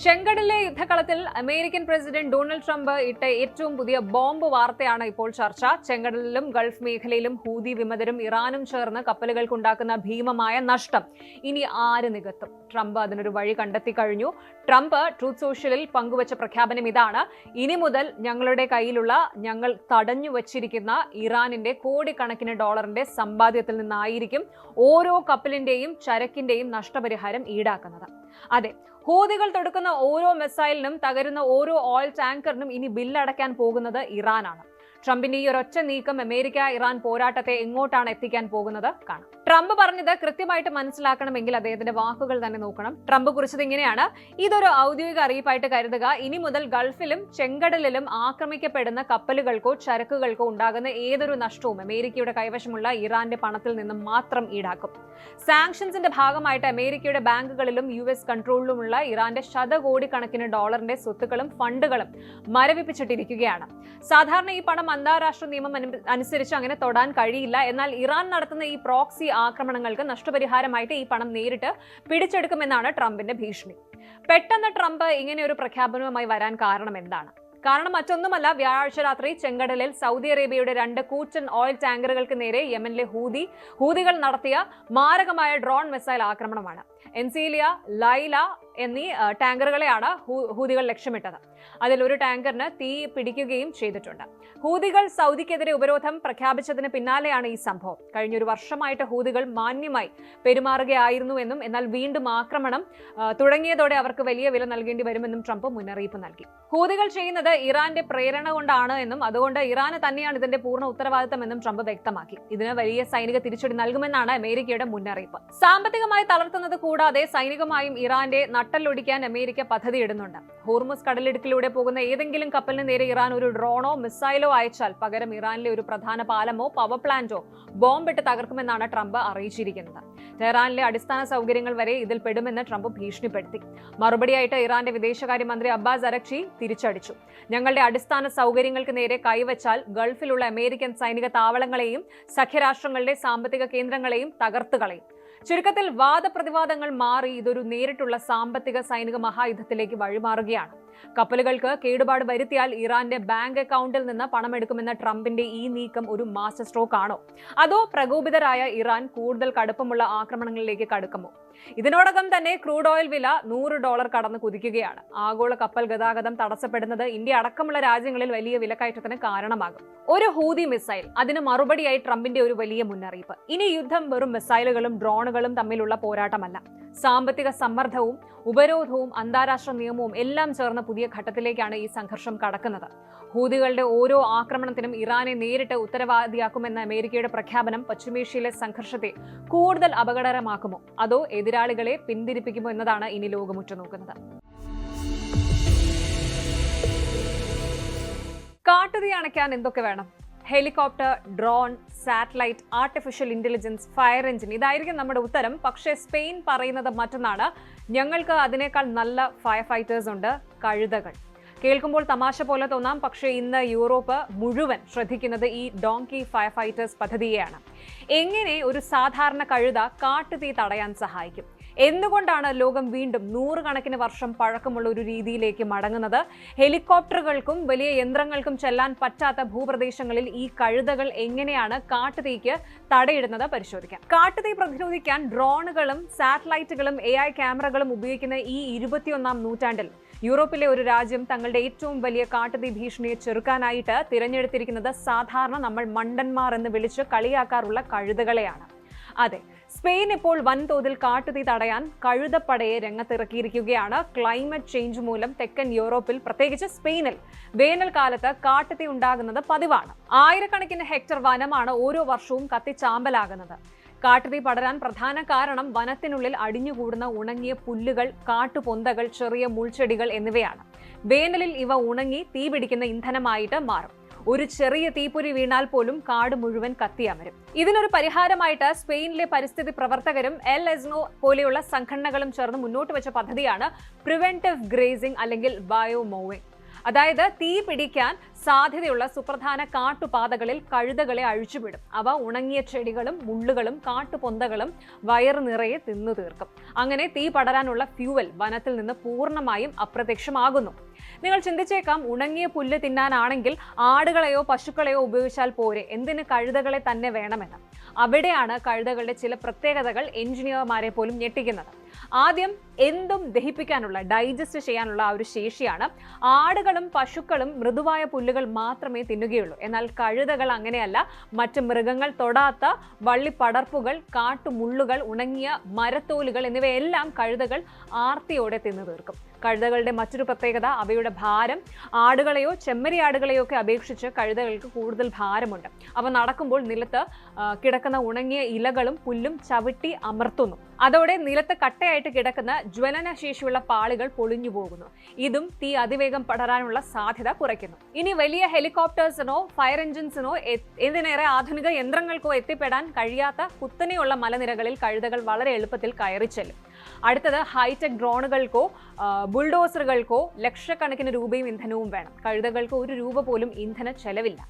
ചെങ്കടലിലെ യുദ്ധകളത്തിൽ അമേരിക്കൻ പ്രസിഡന്റ് ഡൊണാൾഡ് ട്രംപ് ഇട്ട ഏറ്റവും പുതിയ ബോംബ് വാർത്തയാണ് ഇപ്പോൾ ചർച്ച. ചെങ്കടലിലും ഗൾഫ് മേഖലയിലും ഹൂതി വിമതരും ഇറാനും ചേർന്ന് കപ്പലുകൾക്കുണ്ടാക്കുന്ന ഭീമമായ നഷ്ടം ഇനി ആര് നികത്തും? ട്രംപ് അതിനൊരു വഴി കണ്ടെത്തി കഴിഞ്ഞു. ട്രംപ് ട്രൂത്ത് സോഷ്യലിൽ പങ്കുവച്ച പ്രഖ്യാപനം ഇതാണ്: ഇനി മുതൽ ഞങ്ങളുടെ കയ്യിലുള്ള ഞങ്ങൾ തടഞ്ഞു വച്ചിരിക്കുന്ന ഇറാനിന്റെ കോടിക്കണക്കിന് ഡോളറിന്റെ സമ്പാദ്യത്തിൽ നിന്നായിരിക്കും ഓരോ കപ്പലിന്റെയും ചരക്കിന്റെയും നഷ്ടപരിഹാരം ഈടാക്കുന്നത്. അതെ, ഹൂതികൾ തൊടുക്കുന്ന ഓരോ മിസൈലിനും തകരുന്ന ഓരോ ഓയിൽ ടാങ്കറിനും ഇനി ബില്ലടയ്ക്കാൻ പോകുന്നത് ഇറാനാണ്. ട്രംപിന്റെ ഈ ഒരൊറ്റ നീക്കം അമേരിക്ക ഇറാൻ പോരാട്ടത്തെ എങ്ങോട്ടാണ് എത്തിക്കാൻ പോകുന്നത് കാണാം. ട്രംപ് പറഞ്ഞത് കൃത്യമായിട്ട് മനസ്സിലാക്കണമെങ്കിൽ അദ്ദേഹത്തിന്റെ വാക്കുകൾ തന്നെ നോക്കണം. ട്രംപ് കുറിച്ചത് ഇങ്ങനെയാണ്: ഇതൊരു ഔദ്യോഗിക അറിയിപ്പായിട്ട് കരുതുക. ഇനി മുതൽ ഗൾഫിലും ചെങ്കടലിലും ആക്രമിക്കപ്പെടുന്ന കപ്പലുകൾക്കോ ചരക്കുകൾക്കോ ഉണ്ടാകുന്ന ഏതൊരു നഷ്ടവും അമേരിക്കയുടെ കൈവശമുള്ള ഇറാന്റെ പണത്തിൽ നിന്നും മാത്രം ഈടാക്കും. സാങ്ഷൻസിന്റെ ഭാഗമായിട്ട് അമേരിക്കയുടെ ബാങ്കുകളിലും US കൺട്രോളിലുമുള്ള ഇറാന്റെ ശതകോടിക്കണക്കിന് ഡോളറിന്റെ സ്വത്തുക്കളും ഫണ്ടുകളും മരവിപ്പിച്ചിട്ടിരിക്കുകയാണ്. സാധാരണ ഈ പണം അന്താരാഷ്ട്ര നിയമം അനുസരിച്ച് അങ്ങനെ തൊടാൻ കഴിയില്ല. എന്നാൽ ഇറാൻ നടത്തുന്ന ഈ പ്രോക്സി ആക്രമണങ്ങൾക്ക് നഷ്ടപരിഹാരമായിട്ട് ഈ പണം നേരിട്ട് പിടിച്ചെടുക്കുമെന്നാണ് ട്രംപിന്റെ ഭീഷണി. പെട്ടെന്ന് ട്രംപ് ഇങ്ങനെ ഒരു പ്രഖ്യാപനവുമായി വരാൻ കാരണം എന്താണ്? കാരണം മറ്റൊന്നുമല്ല, വ്യാഴാഴ്ച രാത്രി ചെങ്കടലിൽ സൗദി അറേബ്യയുടെ 2 കൂറ്റൻ ഓയിൽ ടാങ്കറുകൾക്ക് നേരെ യമനിലെ ഹൂതികൾ നടത്തിയ മാരകമായ ഡ്രോൺ മിസൈൽ ആക്രമണമാണ്. എൻസീലിയ, ലൈല എന്നീ ടാങ്കറുകളെയാണ് ഹൂതികൾ ലക്ഷ്യമിട്ടത്. അതിൽ ഒരു ടാങ്കറിന് തീ പിടിക്കുകയും ചെയ്തിട്ടുണ്ട്. ഹൂതികൾ സൗദിക്കെതിരെ ഉപരോധം പ്രഖ്യാപിച്ചതിന് പിന്നാലെയാണ് ഈ സംഭവം. കഴിഞ്ഞൊരു വർഷമായിട്ട് ഹൂതികൾ മാന്യമായി പെരുമാറുകയായിരുന്നുവെന്നും എന്നാൽ വീണ്ടും ആക്രമണം തുടങ്ങിയതോടെ അവർക്ക് വലിയ വില നൽകേണ്ടി വരുമെന്നും ട്രംപ് മുന്നറിയിപ്പ് നൽകി. ഹൂതികൾ ചെയ്യുന്നത് ഇറാന്റെ പ്രേരണ കൊണ്ടാണ് എന്നും അതുകൊണ്ട് ഇറാന് തന്നെയാണ് ഇതിന്റെ പൂർണ്ണ ഉത്തരവാദിത്തം എന്നും ട്രംപ് വ്യക്തമാക്കി. ഇതിന് വലിയ സൈനിക തിരിച്ചടി നൽകുമെന്നാണ് അമേരിക്കയുടെ മുന്നറിയിപ്പ്. സാമ്പത്തികമായി തളർത്തുന്നത് കൂടാതെ സൈനികമായും ഇറാന്റെ നട്ടലൊടിക്കാൻ അമേരിക്ക പദ്ധതിയിടുന്നുണ്ട്. ഹോർമുസ് കടലിടുക്കിലൂടെ പോകുന്ന ഏതെങ്കിലും കപ്പലിന് നേരെ ഇറാൻ ഒരു ഡ്രോണോ മിസൈലോ അയച്ചാൽ പകരം ഇറാനിലെ ഒരു പ്രധാന പാലമോ പവർ പ്ലാന്റോ ബോംബിട്ട് തകർക്കുമെന്നാണ് ട്രംപ് അറിയിച്ചിരിക്കുന്നത്. ടെഹ്റാനിലെ അടിസ്ഥാന സൗകര്യങ്ങൾ വരെ ഇതിൽ പെടുമെന്ന് ട്രംപ് ഭീഷണിപ്പെടുത്തി. മറുപടിയായിട്ട് ഇറാന്റെ വിദേശകാര്യമന്ത്രി അബ്ബാസ് അരക്ചി തിരിച്ചടിച്ചു: ഞങ്ങളുടെ അടിസ്ഥാന സൗകര്യങ്ങൾക്ക് നേരെ കൈവച്ചാൽ ഗൾഫിലുള്ള അമേരിക്കൻ സൈനിക താവളങ്ങളെയും സഖ്യരാഷ്ട്രങ്ങളുടെ സാമ്പത്തിക കേന്ദ്രങ്ങളെയും തകർത്ത് കളയും. ചുരുക്കത്തിൽ വാദപ്രതിവാദങ്ങൾ മാറി ഇതൊരു നേരിട്ടുള്ള സാമ്പത്തിക സൈനിക മഹായുദ്ധത്തിലേക്ക് വഴിമാറുകയാണ്. കപ്പലുകൾക്ക് കേടുപാട് വരുത്തിയാൽ ഇറാന്റെ ബാങ്ക് അക്കൗണ്ടിൽ നിന്ന് പണമെടുക്കുമെന്ന ട്രംപിന്റെ ഈ നീക്കം ഒരു മാസ്റ്റർ സ്ട്രോക്ക് ആണോ? അതോ പ്രകോപിതരായ ഇറാൻ കൂടുതൽ കടുപ്പമുള്ള ആക്രമണങ്ങളിലേക്ക് കടക്കുമോ? ഇതിനോടകം തന്നെ ക്രൂഡ് ഓയിൽ വില $100 കടന്ന് കുതിക്കുകയാണ്. ആഗോള കപ്പൽ ഗതാഗതം തടസ്സപ്പെടുന്നത് ഇന്ത്യ അടക്കമുള്ള രാജ്യങ്ങളിൽ വലിയ വിലക്കയറ്റത്തിന് കാരണമാകും. ഒരു ഹൂതി മിസൈൽ, അതിന് മറുപടിയായി ട്രംപിന്റെ ഒരു വലിയ മുന്നറിയിപ്പ്. ഇനി യുദ്ധം വെറും മിസൈലുകളും ഡ്രോണുകളും തമ്മിലുള്ള പോരാട്ടമല്ല. സാമ്പത്തിക സമ്മർദ്ദവും ഉപരോധവും അന്താരാഷ്ട്ര നിയമവും എല്ലാം ചേർന്ന പുതിയ ഘട്ടത്തിലേക്കാണ് ഈ സംഘർഷം കടക്കുന്നത്. ഹൂതികളുടെ ഓരോ ആക്രമണത്തിനും ഇറാനെ നേരിട്ട് ഉത്തരവാദിയാക്കുമെന്ന അമേരിക്കയുടെ പ്രഖ്യാപനം പശ്ചിമേഷ്യയിലെ സംഘർഷത്തെ കൂടുതൽ അപകടകരമാക്കുമോ അതോ എതിരാളികളെ പിന്തിരിപ്പിക്കുമോ എന്നതാണ് ഇനി ലോകം ഉറ്റുനോക്കുന്നത്. കാട്ടുതീ അണയ്ക്കാൻ എന്തൊക്കെ വേണം? Helicopter, drone, satellite, artificial intelligence, fire engine, ഇതായിരിക്കും നമ്മുടെ ഉത്തരം. പക്ഷേ സ്പെയിൻ പറയുന്നത് മറ്റൊന്നാണ്: ഞങ്ങൾക്ക് അതിനേക്കാൾ നല്ല ഫയർ ഫൈറ്റേഴ്സ് ഉണ്ട്, കഴുതകൾ. കേൾക്കുമ്പോൾ തമാശ പോലെ തോന്നാം, പക്ഷേ ഇന്ന് യൂറോപ്പ് മുഴുവൻ ശ്രദ്ധിക്കുന്നത് ഈ ഡോങ്കി ഫയർ ഫൈറ്റേഴ്സ് പദ്ധതിയെയാണ്. എങ്ങനെ ഒരു സാധാരണ കഴുത കാട്ടുതീ തടയാൻ സഹായിക്കും? എന്തുകൊണ്ടാണ് ലോകം വീണ്ടും 100 കണക്കിന് വർഷം പഴക്കമുള്ള ഒരു രീതിയിലേക്ക് മടങ്ങുന്നത്? ഹെലികോപ്റ്ററുകൾക്കും വലിയ യന്ത്രങ്ങൾക്കും ചെല്ലാൻ പറ്റാത്ത ഭൂപ്രദേശങ്ങളിൽ ഈ കഴുതകൾ എങ്ങനെയാണ് കാട്ടുതീക്ക് തടയിടുന്നത് പരിശോധിക്കാം. കാട്ടുതീ പ്രതിരോധിക്കാൻ ഡ്രോണുകളും സാറ്റലൈറ്റുകളും AI ക്യാമറകളും ഉപയോഗിക്കുന്ന ഈ 21ാം നൂറ്റാണ്ടിൽ യൂറോപ്പിലെ ഒരു രാജ്യം തങ്ങളുടെ ഏറ്റവും വലിയ കാട്ടുതീ ഭീഷണിയെ ചെറുക്കാനായിട്ട് തിരഞ്ഞെടുത്തിരിക്കുന്നത് സാധാരണ നമ്മൾ മണ്ടന്മാർ എന്ന് വിളിച്ച് കളിയാക്കാറുള്ള കഴുതകളെയാണ്. അതെ, സ്പെയിൻ ഇപ്പോൾ വൻതോതിൽ കാട്ടുതീ തടയാൻ കഴുതപ്പടയെ രംഗത്തിറക്കിയിരിക്കുകയാണ്. ക്ലൈമറ്റ് ചേഞ്ച് മൂലം തെക്കൻ യൂറോപ്പിൽ, പ്രത്യേകിച്ച് സ്പെയിനിൽ വേനൽക്കാലത്ത് കാട്ടുതീ ഉണ്ടാകുന്നത് പതിവാണ്. ആയിരക്കണക്കിന് ഹെക്ടർ വനമാണ് ഓരോ വർഷവും കത്തിച്ചാമ്പലാകുന്നത്. കാട്ടുതീ പടരാൻ പ്രധാന കാരണം വനത്തിനുള്ളിൽ അടിഞ്ഞുകൂടുന്ന ഉണങ്ങിയ പുല്ലുകൾ, കാട്ടുപൊന്തകൾ, ചെറിയ മുൾച്ചെടികൾ എന്നിവയാണ്. വേനലിൽ ഇവ ഉണങ്ങി തീപിടിക്കുന്ന ഇന്ധനമായിട്ട് മാറും. ഒരു ചെറിയ തീപ്പൊരി വീണാൽ പോലും കാട് മുഴുവൻ കത്തിയമരും. ഇതിനൊരു പരിഹാരമായിട്ട് സ്പെയിനിലെ പരിസ്ഥിതി പ്രവർത്തകരും എൽഎസ്നോ പോലെയുള്ള സംഘടനകളും ചേർന്ന് മുന്നോട്ട് വെച്ച പദ്ധതിയാണ് പ്രിവെന്റീവ് ഗ്രേസിംഗ് അല്ലെങ്കിൽ ബയോമോവിംഗ്. അതായത് തീ പിടിക്കാൻ സാധ്യതയുള്ള സുപ്രധാന കാട്ടുപാതകളിൽ കഴുതകളെ അഴിച്ചുവിടും. അവ ഉണങ്ങിയ ചെടികളും മുള്ളുകളും കാട്ടുപൊന്തകളും വയറ് നിറയെ തിന്നു തീർക്കും. അങ്ങനെ തീ പടരാനുള്ള ഫ്യൂവൽ വനത്തിൽ നിന്ന് പൂർണ്ണമായും അപ്രത്യക്ഷമാകുന്നു. നിങ്ങൾ ചിന്തിച്ചേക്കാം, ഉണങ്ങിയ പുല്ല് തിന്നാനാണെങ്കിൽ ആടുകളെയോ പശുക്കളെയോ ഉപയോഗിച്ചാൽ പോരെ, എന്തിന് കഴുതകളെ തന്നെ വേണമെന്ന്. അവിടെയാണ് കഴുതകളുടെ ചില പ്രത്യേകതകൾ എഞ്ചിനീയർമാരെ പോലും ഞെട്ടിക്കുന്നത്. ആദ്യം എന്തും ദഹിപ്പിക്കാനുള്ള, ഡൈജസ്റ്റ് ചെയ്യാനുള്ള ആ ഒരു ശേഷിയാണ്. ആടുകളും പശുക്കളും മൃദുവായ പുല്ലുകൾ മാത്രമേ തിന്നുകയുള്ളൂ. എന്നാൽ കഴുതകൾ അങ്ങനെയല്ല. മറ്റ് മൃഗങ്ങൾ തൊടാത്ത വള്ളിപ്പടർപ്പുകൾ, കാട്ടുമുള്ളുകൾ, ഉണങ്ങിയ മരത്തോലുകൾ എന്നിവയെല്ലാം കഴുതകൾ ആർത്തിയോടെ തിന്നു തീർക്കും. കഴുതകളുടെ മറ്റൊരു പ്രത്യേകത അവയുടെ ഭാരം. ആടുകളെയോ ചെമ്മരിയാടുകളെയോ ഒക്കെ അപേക്ഷിച്ച് കഴുതകൾക്ക് കൂടുതൽ ഭാരമുണ്ട്. അവ നടക്കുമ്പോൾ നിലത്ത് കിടക്കുന്ന ഉണങ്ങിയ ഇലകളും പുല്ലും ചവിട്ടി അമർത്തുന്നു. അതോടെ നിലത്ത് കട്ടയായിട്ട് കിടക്കുന്ന ജ്വലനശേഷിയുള്ള പാളികൾ പൊളിഞ്ഞു പോകുന്നു. ഇതും തീ അതിവേഗം പടരാനുള്ള സാധ്യത കുറയ്ക്കുന്നു. ഇനി വലിയ ഹെലികോപ്റ്റേഴ്സിനോ ഫയർ എഞ്ചിൻസിനോ എന്തിനേറെ ആധുനിക യന്ത്രങ്ങൾക്കോ എത്തിപ്പെടാൻ കഴിയാത്ത കുത്തനെയുള്ള മലനിരകളിൽ കഴുതകൾ വളരെ എളുപ്പത്തിൽ കയറി ചെല്ലും. അടുത്തത് ഹൈടെക് ഡ്രോണുകൾക്കോ ബുൾഡോസറുകൾക്കോ ലക്ഷക്കണക്കിന് രൂപയും ഇന്ധനവും വേണം. കഴുതകൾക്ക് ₹1 പോലും ഇന്ധന ചെലവില്ല.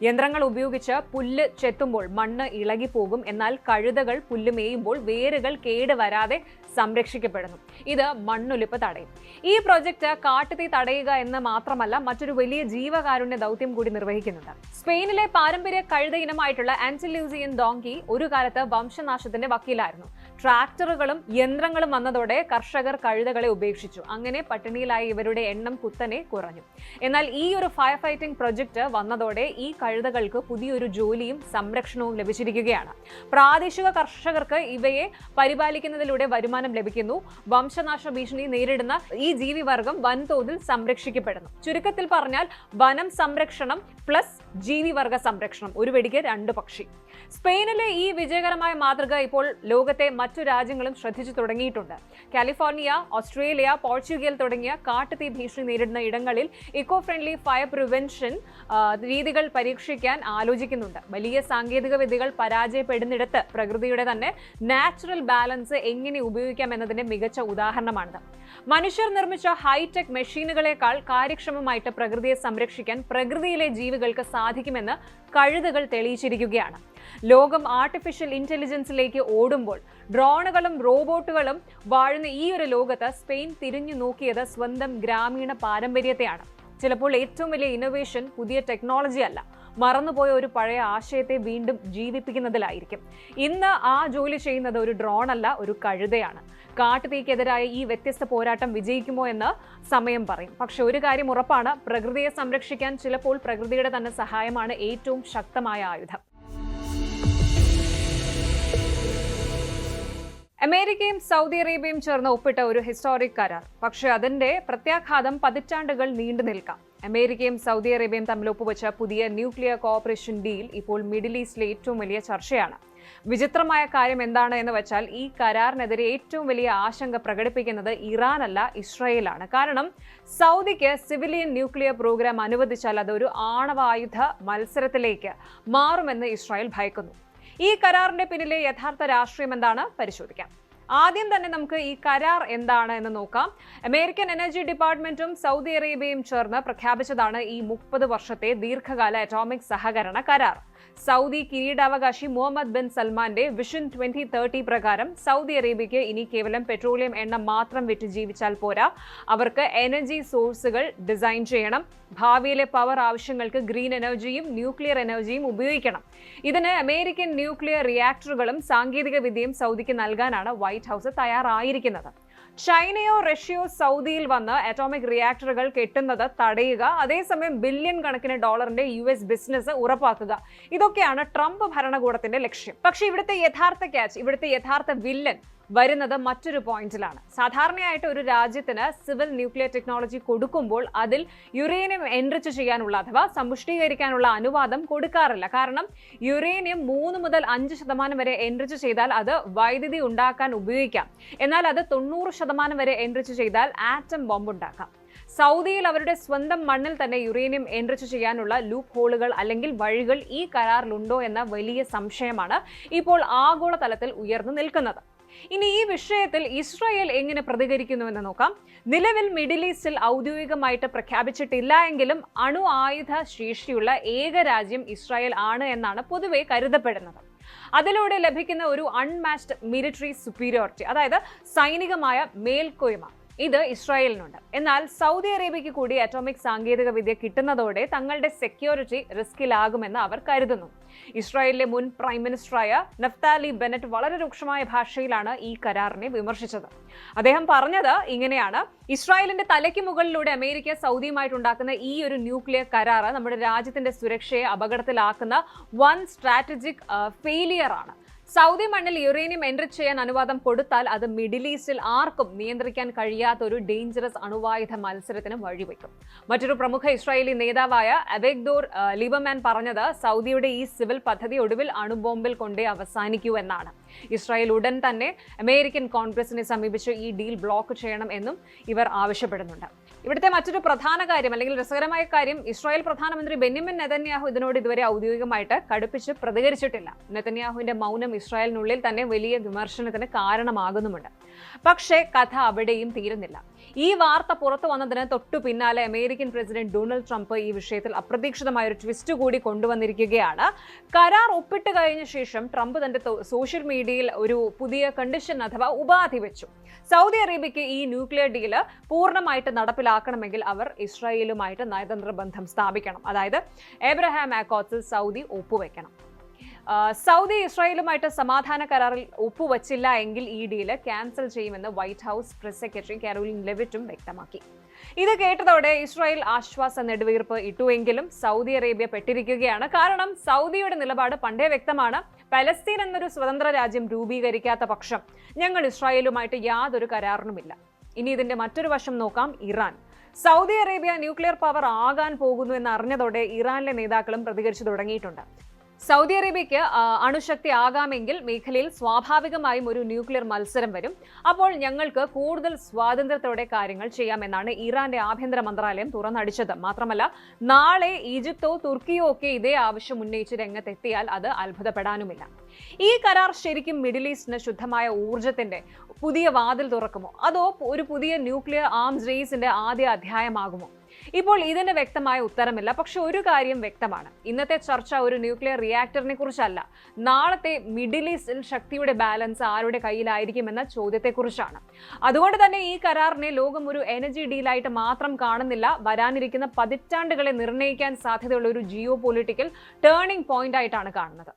യന്ത്രങ്ങൾ ഉപയോഗിച്ച് പുല്ല് ചെത്തുമ്പോൾ മണ്ണ് ഇളകിപ്പോകും. എന്നാൽ കഴുതകൾ പുല്ല് മേയുമ്പോൾ വേരുകൾ കേടുവരാതെ സംരക്ഷിക്കപ്പെടുന്നു. ഇത് മണ്ണൊലിപ്പ് തടയും. ഈ പ്രൊജക്ട് കാട്ടുതീ തടയുക എന്ന് മാത്രമല്ല, മറ്റൊരു വലിയ ജീവകാരുണ്യ ദൗത്യം കൂടി നിർവഹിക്കുന്നുണ്ട്. സ്പെയിനിലെ പാരമ്പര്യ കഴുത ഇനമായിട്ടുള്ള ആന്റലൂസിയൻ ഡോങ്കി ഒരു കാലത്ത് വംശനാശത്തിന്റെ വക്കീലായിരുന്നു. ട്രാക്ടറുകളും യന്ത്രങ്ങളും വന്നതോടെ കർഷകർ കഴുതകളെ ഉപേക്ഷിച്ചു. അങ്ങനെ പട്ടിണിയിലായ ഇവരുടെ എണ്ണം കുത്തനെ കുറഞ്ഞു. എന്നാൽ ഈ ഒരു ഫയർ ഫൈറ്റിംഗ് പ്രൊജക്ട് വന്നതോടെ ഈ കഴുതകൾക്ക് പുതിയൊരു ജോലിയും സംരക്ഷണവും ലഭിച്ചിരിക്കുകയാണ്. പ്രാദേശിക കർഷകർക്ക് ഇവയെ പരിപാലിക്കുന്നതിലൂടെ വരുമാനം ലഭിക്കുന്നു. വംശനാശ ഭീഷണി നേരിടുന്ന ഈ ജീവിവർഗം വൻതോതിൽ സംരക്ഷിക്കപ്പെടുന്നു. ചുരുക്കത്തിൽ പറഞ്ഞാൽ വനം സംരക്ഷണം പ്ലസ് ജീവിവർഗ സംരക്ഷണം, ഒരു വെടിക്ക് 2 പക്ഷി. സ്പെയിനിലെ ഈ വിജയകരമായ മാതൃക ഇപ്പോൾ ലോകത്തെ മറ്റു രാജ്യങ്ങളും ശ്രദ്ധിച്ചു തുടങ്ങിയിട്ടുണ്ട്. കാലിഫോർണിയ, ഓസ്ട്രേലിയ, പോർച്ചുഗൽ തുടങ്ങിയ കാട്ടുതീ ഭീഷണി നേരിടുന്ന ഇടങ്ങളിൽ ഇക്കോ ഫ്രണ്ട്ലി ഫയർ പ്രിവെൻഷൻ രീതികൾ പരീക്ഷിക്കാൻ ആലോചിക്കുന്നുണ്ട്. വലിയ സാങ്കേതിക വിദ്യകൾ പരാജയപ്പെടുന്നിടത്ത് പ്രകൃതിയുടെ തന്നെ നാച്ചുറൽ ബാലൻസ് എങ്ങനെ ഉപയോഗിക്കാം എന്നതിന്റെ മികച്ച ഉദാഹരണമാണിത്. മനുഷ്യർ നിർമ്മിച്ച ഹൈടെക് മെഷീനുകളെക്കാൾ കാര്യക്ഷമമായിട്ട് പ്രകൃതിയെ സംരക്ഷിക്കാൻ പ്രകൃതിയിലെ ജീവികൾക്ക് സാധിക്കുമെന്ന് കഴുതകൾ തെളിയിച്ചിരിക്കുകയാണ്. ലോകം ആർട്ടിഫിഷ്യൽ ഇന്റലിജൻസിലേക്ക് ഓടുമ്പോൾ ഡ്രോണുകളും റോബോട്ടുകളും വാഴുന്ന ഈ ഒരു ലോകത്ത് സ്പെയിൻ തിരിഞ്ഞു നോക്കിയത് സ്വന്തം ഗ്രാമീണ പാരമ്പര്യത്തെയാണ്. ചിലപ്പോൾ ഏറ്റവും വലിയ ഇന്നോവേഷൻ പുതിയ ടെക്നോളജി അല്ല, മറന്നുപോയ ഒരു പഴയ ആശയത്തെ വീണ്ടും ജീവിപ്പിക്കുന്നതിലായിരിക്കും. ഇന്ന് ആ ജോലി ചെയ്യുന്നത് ഒരു ഡ്രോൺ അല്ല, ഒരു കഴുതയാണ്. കാട്ടുതീക്കെതിരായ ഈ വ്യത്യസ്ത പോരാട്ടം വിജയിക്കുമോ എന്ന് സമയം പറയും. പക്ഷെ ഒരു കാര്യം ഉറപ്പാണ്, പ്രകൃതിയെ സംരക്ഷിക്കാൻ ചിലപ്പോൾ പ്രകൃതിയുടെ തന്നെ സഹായമാണ് ഏറ്റവും ശക്തമായ ആയുധം. അമേരിക്കയും സൗദി അറേബ്യയും ചേർന്ന് ഒപ്പിട്ട ഒരു ഹിസ്റ്റോറിക് കരാർ. പക്ഷേ അതിന്റെ പ്രത്യാഘാതം പതിറ്റാണ്ടുകൾ നീണ്ടു നിൽക്കാം. അമേരിക്കയും സൗദി അറേബ്യയും തമ്മിൽ ഒപ്പുവെച്ച പുതിയ ന്യൂക്ലിയർ കോഓപ്പറേഷൻ ഡീൽ ഇപ്പോൾ മിഡിൽ ഈസ്റ്റിലെ ഏറ്റവും വലിയ ചർച്ചയാണ്. വിചിത്രമായ കാര്യം എന്താണ് എന്ന് വെച്ചാൽ, ഈ കരാറിനെതിരെ ഏറ്റവും വലിയ ആശങ്ക പ്രകടിപ്പിക്കുന്നത് ഇറാനല്ല, ഇസ്രായേലാണ്. കാരണം സൗദിക്ക് സിവിലിയൻ ന്യൂക്ലിയർ പ്രോഗ്രാം അനുവദിച്ചാൽ അതൊരു ആണവായുധ മത്സരത്തിലേക്ക് മാറുമെന്ന് ഇസ്രായേൽ ഭയക്കുന്നു. ഈ കരാറിന്റെ പിന്നിലെ യഥാർത്ഥ രാഷ്ട്രീയം എന്താണ് പരിശോധിക്കാം. ആദ്യം തന്നെ നമുക്ക് ഈ കരാർ എന്താണ് എന്ന് നോക്കാം. അമേരിക്കൻ എനർജി ഡിപ്പാർട്ട്മെന്റും സൗദി അറേബ്യയും ചേർന്ന് പ്രഖ്യാപിച്ചതാണ് ഈ 30 വർഷത്തെ ദീർഘകാല അറ്റോമിക് സഹകരണ കരാർ. സൗദി കിരീടാവകാശി മുഹമ്മദ് ബിൻ സൽമാന്റെ വിഷൻ 2030 പ്രകാരം സൗദി അറേബ്യയ്ക്ക് ഇനി കേവലം പെട്രോളിയം എണ്ണ മാത്രം വിറ്റ് ജീവിച്ചാൽ പോരാ, അവർക്ക് എനർജി സോഴ്സുകൾ ഡിസൈൻ ചെയ്യണം. ഭാവിയിലെ പവർ ആവശ്യങ്ങൾക്ക് ഗ്രീൻ എനർജിയും ന്യൂക്ലിയർ എനർജിയും ഉപയോഗിക്കണം. ഇതിന് അമേരിക്കൻ ന്യൂക്ലിയർ റിയാക്ടറുകളും സാങ്കേതിക വിദ്യയും സൗദിക്ക് നൽകാനാണ് വൈറ്റ് ഹൗസ് തയ്യാറായിരിക്കുന്നത്. ചൈനയോ റഷ്യയോ സൗദിയിൽ വന്ന് അറ്റോമിക് റിയാക്ടറുകൾ കെട്ടുന്നത് തടയുക, അതേസമയം ബില്യൺ കണക്കിന് ഡോളറിന്റെ US ബിസിനസ് ഉറപ്പാക്കുക, ഇതൊക്കെയാണ് ട്രംപ് ഭരണകൂടത്തിന്റെ ലക്ഷ്യം. പക്ഷേ ഇവിടുത്തെ യഥാർത്ഥ ക്യാച്ച്, ഇവിടുത്തെ യഥാർത്ഥ വില്ലൻ വരുന്നത് മറ്റൊരു പോയിന്റിലാണ്. സാധാരണയായിട്ട് ഒരു രാജ്യത്തിന് സിവിൽ ന്യൂക്ലിയർ ടെക്നോളജി കൊടുക്കുമ്പോൾ അതിൽ യുറേനിയം എൻറിച്ച് ചെയ്യാനുള്ള അഥവാ സമ്പുഷ്ടീകരിക്കാനുള്ള അനുവാദം കൊടുക്കാറില്ല. കാരണം യുറേനിയം 3 മുതൽ 5% വരെ എൻറിച്ച് ചെയ്താൽ അത് വൈദ്യുതി ഉണ്ടാക്കാൻ ഉപയോഗിക്കാം. എന്നാൽ അത് 90% വരെ എൻറിച്ച് ചെയ്താൽ ആറ്റം ബോംബ് ഉണ്ടാക്കാം. സൗദിയിൽ അവരുടെ സ്വന്തം മണ്ണിൽ തന്നെ യുറേനിയം എൻറിച്ച് ചെയ്യാനുള്ള ലൂപ്പ് ഹോളുകൾ അല്ലെങ്കിൽ വഴികൾ ഈ കരാറിലുണ്ടോ എന്ന വലിയ സംശയമാണ് ഇപ്പോൾ ആഗോളതലത്തിൽ ഉയർന്നു നിൽക്കുന്നത്. ഇനി ഈ വിഷയത്തിൽ ഇസ്രായേൽ എങ്ങനെ പ്രതികരിക്കുന്നുവെന്ന് നോക്കാം. നിലവിൽ മിഡിൽ ഈസ്റ്റിൽ ഔദ്യോഗികമായിട്ട് പ്രഖ്യാപിച്ചിട്ടില്ല എങ്കിലും അണു ആയുധ ശേഷിയുള്ള ഏക രാജ്യം ഇസ്രായേൽ ആണ് എന്നാണ് പൊതുവെ കരുതപ്പെടുന്നത്. അതിലൂടെ ലഭിക്കുന്ന ഒരു അൺമാച്ച്ഡ് മിലിറ്ററി സുപ്പീരിയോറിറ്റി, അതായത് സൈനികമായ മേൽക്കോയ്മ, ഇത് ഇസ്രായേലിനുണ്ട്. എന്നാൽ സൗദി അറേബ്യയ്ക്ക് കൂടി അറ്റോമിക് സാങ്കേതിക വിദ്യ കിട്ടുന്നതോടെ തങ്ങളുടെ സെക്യൂരിറ്റി റിസ്കിലാകുമെന്ന് അവർ കരുതുന്നു. ഇസ്രായേലിലെ മുൻ പ്രൈം മിനിസ്റ്ററായ നഫ്താലി ബെനറ്റ് വളരെ രൂക്ഷമായ ഭാഷയിലാണ് ഈ കരാറിനെ വിമർശിച്ചത്. അദ്ദേഹം പറഞ്ഞത് ഇങ്ങനെയാണ്: ഇസ്രായേലിന്റെ തലയ്ക്ക് മുകളിലൂടെ അമേരിക്ക സൗദിയുമായിട്ടുണ്ടാക്കുന്ന ഈ ഒരു ന്യൂക്ലിയർ കരാർ നമ്മുടെ രാജ്യത്തിന്റെ സുരക്ഷയെ അപകടത്തിലാക്കുന്ന വൺ സ്ട്രാറ്റജിക് ഫെയിലിയർ ആണ്. സൗദി മണ്ണിൽ യുറേനിയം എൻറിച്ച് ചെയ്യാൻ അനുവാദം കൊടുത്താൽ അത് മിഡിൽ ഈസ്റ്റിൽ ആർക്കും നിയന്ത്രിക്കാൻ കഴിയാത്ത ഒരു ഡേഞ്ചറസ് അണുവായുധ മത്സരത്തിന് വഴിവെക്കും. മറ്റൊരു പ്രമുഖ ഇസ്രായേലി നേതാവായ അബെഗ്ദോർ ലിബർമാൻ പറഞ്ഞത് സൗദിയുടെ ഈ സിവിൽ പദ്ധതി ഒടുവിൽ അണുബോംബിൽ കൊണ്ടേ അവസാനിക്കൂ എന്നാണ്. ഇസ്രായേൽ ഉടൻ തന്നെ അമേരിക്കൻ കോൺഗ്രസിനെ സമീപിച്ച് ഈ ഡീൽ ബ്ലോക്ക് ചെയ്യണം എന്നും ഇവർ ആവശ്യപ്പെടുന്നുണ്ട്. ഇവിടുത്തെ മറ്റൊരു പ്രധാന കാര്യം, അല്ലെങ്കിൽ രസകരമായ കാര്യം, ഇസ്രായേൽ പ്രധാനമന്ത്രി ബെന്യാമിൻ നെതന്യാഹു ഇതിനോട് ഇതുവരെ ഔദ്യോഗികമായിട്ട് കടുപ്പിച്ച് പ്രതികരിച്ചിട്ടില്ല. നെതന്യാഹുവിന്റെ മൗനം ഇസ്രായേലിനുള്ളിൽ തന്നെ വലിയ വിമർശനത്തിന് കാരണമാകുന്നുമുണ്ട്. പക്ഷേ കഥ അവിടെയും തീരുന്നില്ല. ഈ വാർത്ത പുറത്തു വന്നതിന് തൊട്ടു പിന്നാലെ അമേരിക്കൻ പ്രസിഡന്റ് ഡൊണാൾഡ് ട്രംപ് ഈ വിഷയത്തിൽ അപ്രതീക്ഷിതമായ ഒരു ട്വിസ്റ്റ് കൂടി കൊണ്ടുവന്നിരിക്കുകയാണ്. കരാർ ഒപ്പിട്ട് കഴിഞ്ഞ ശേഷം ട്രംപ് തന്റെ സോഷ്യൽ മീഡിയയിൽ ഒരു പുതിയ കണ്ടീഷൻ അഥവാ ഉപാധി വെച്ചു. സൗദി അറേബ്യയ്ക്ക് ഈ ന്യൂക്ലിയർ ഡീല് പൂർണ്ണമായിട്ട് നടപ്പിലാക്കണമെങ്കിൽ അവർ ഇസ്രായേലുമായിട്ട് നയതന്ത്ര ബന്ധം സ്ഥാപിക്കണം. അതായത് എബ്രഹാം അക്കോർഡ്സിൽ സൗദി ഒപ്പുവെക്കണം. സൗദി ഇസ്രായേലുമായിട്ട് സമാധാന കരാറിൽ ഒപ്പുവച്ചില്ല എങ്കിൽ ഈ ഡീല് ക്യാൻസൽ ചെയ്യുമെന്ന് White House press secretary Karoline ലെവിറ്റും വ്യക്തമാക്കി. ഇത് കേട്ടതോടെ ഇസ്രായേൽ ആശ്വാസ നെടുവീർപ്പ് ഇട്ടുവെങ്കിലും സൗദി അറേബ്യ പെട്ടിരിക്കുകയാണ്. കാരണം സൗദിയുടെ നിലപാട് പണ്ടേ വ്യക്തമാണ്: പലസ്തീൻ എന്നൊരു സ്വതന്ത്ര രാജ്യം രൂപീകരിക്കാത്ത പക്ഷം ഞങ്ങൾ ഇസ്രായേലുമായിട്ട് യാതൊരു കരാറിനുമില്ല. ഇനി ഇതിന്റെ മറ്റൊരു വശം നോക്കാം, Iran. Saudi Arabia nuclear power ആകാൻ പോകുന്നു എന്ന് അറിഞ്ഞതോടെ ഇറാനിലെ നേതാക്കളും പ്രതികരിച്ചു തുടങ്ങിയിട്ടുണ്ട്. സൗദി അറേബ്യയ്ക്ക് അണുശക്തി ആകാമെങ്കിൽ മേഖലയിൽ സ്വാഭാവികമായും ഒരു ന്യൂക്ലിയർ മത്സരം വരും. അപ്പോൾ ഞങ്ങൾക്ക് കൂടുതൽ സ്വാതന്ത്ര്യത്തോടെ കാര്യങ്ങൾ ചെയ്യാമെന്നാണ് ഇറാന്റെ ആഭ്യന്തര മന്ത്രാലയം തുറന്നടിച്ചത്. മാത്രമല്ല, നാളെ ഈജിപ്തോ തുർക്കിയോ ഒക്കെ ഇതേ ആവശ്യം ഉന്നയിച്ച് രംഗത്തെത്തിയാൽ അത് അത്ഭുതപ്പെടാനുമില്ല. ഈ കരാർ ശരിക്കും മിഡിൽ ഈസ്റ്റിന് ശുദ്ധമായ ഊർജ്ജത്തിന്റെ പുതിയ വാതിൽ തുറക്കുമോ, അതോ ഒരു പുതിയ ന്യൂക്ലിയർ ആംസ് റേസിന്റെ ആദ്യ അധ്യായമാകുമോ? ഇപ്പോൾ ഇതിന് വ്യക്തമായ ഉത്തരമില്ല. പക്ഷെ ഒരു കാര്യം വ്യക്തമാണ്: ഇന്നത്തെ ചർച്ച ഒരു ന്യൂക്ലിയർ റിയാക്ടറിനെ കുറിച്ചല്ല, നാളത്തെ മിഡിൽ ഈസ്റ്റിൽ ശക്തിയുടെ ബാലൻസ് ആരുടെ കയ്യിലായിരിക്കുമെന്ന ചോദ്യത്തെക്കുറിച്ചാണ്. അതുകൊണ്ട് തന്നെ ഈ കരാറിനെ ലോകം ഒരു എനർജി ഡീലായിട്ട് മാത്രം കാണുന്നില്ല, വരാനിരിക്കുന്ന പതിറ്റാണ്ടുകളെ നിർണ്ണയിക്കാൻ സാധ്യതയുള്ള ഒരു ജിയോ പൊളിറ്റിക്കൽ ടേണിംഗ് പോയിന്റ് ആയിട്ടാണ് കാണുന്നത്.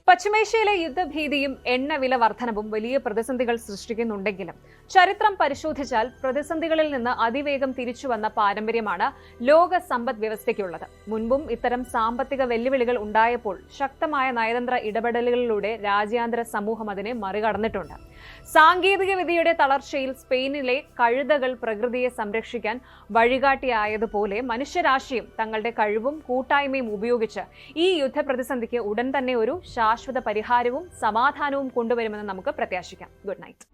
പശ്ചിമേഷ്യയിലെ യുദ്ധഭീതിയും എണ്ണവില വർധനവും വലിയ പ്രതിസന്ധികൾ സൃഷ്ടിക്കുന്നുണ്ടെങ്കിലും ചരിത്രം പരിശോധിച്ചാൽ പ്രതിസന്ധികളിൽ നിന്ന് അതിവേഗം തിരിച്ചുവന്ന പാരമ്പര്യമാണ് ലോക സമ്പദ് വ്യവസ്ഥയ്ക്കുള്ളത്. മുൻപും ഇത്തരം സാമ്പത്തിക വെല്ലുവിളികൾ ഉണ്ടായപ്പോൾ ശക്തമായ നയതന്ത്ര ഇടപെടലുകളിലൂടെ രാജ്യാന്തര സമൂഹം അതിനെ മറികടന്നിട്ടുണ്ട്. സാങ്കേതിക വിദ്യയുടെ തളർച്ചയിൽ സ്പെയിനിലെ കഴുതകൾ പ്രകൃതിയെ സംരക്ഷിക്കാൻ വഴികാട്ടിയായതുപോലെ മനുഷ്യരാശിയും തങ്ങളുടെ കഴിവും കൂട്ടായ്മയും ഉപയോഗിച്ച് ഈ യുദ്ധപ്രതിസന്ധിക്ക് ഉടൻ തന്നെ ഒരു ശാശ്വത പരിഹാരവും സമാധാനവും കൊണ്ടുവരുമെന്ന് നമുക്ക് പ്രത്യാശിക്കാം. Good night.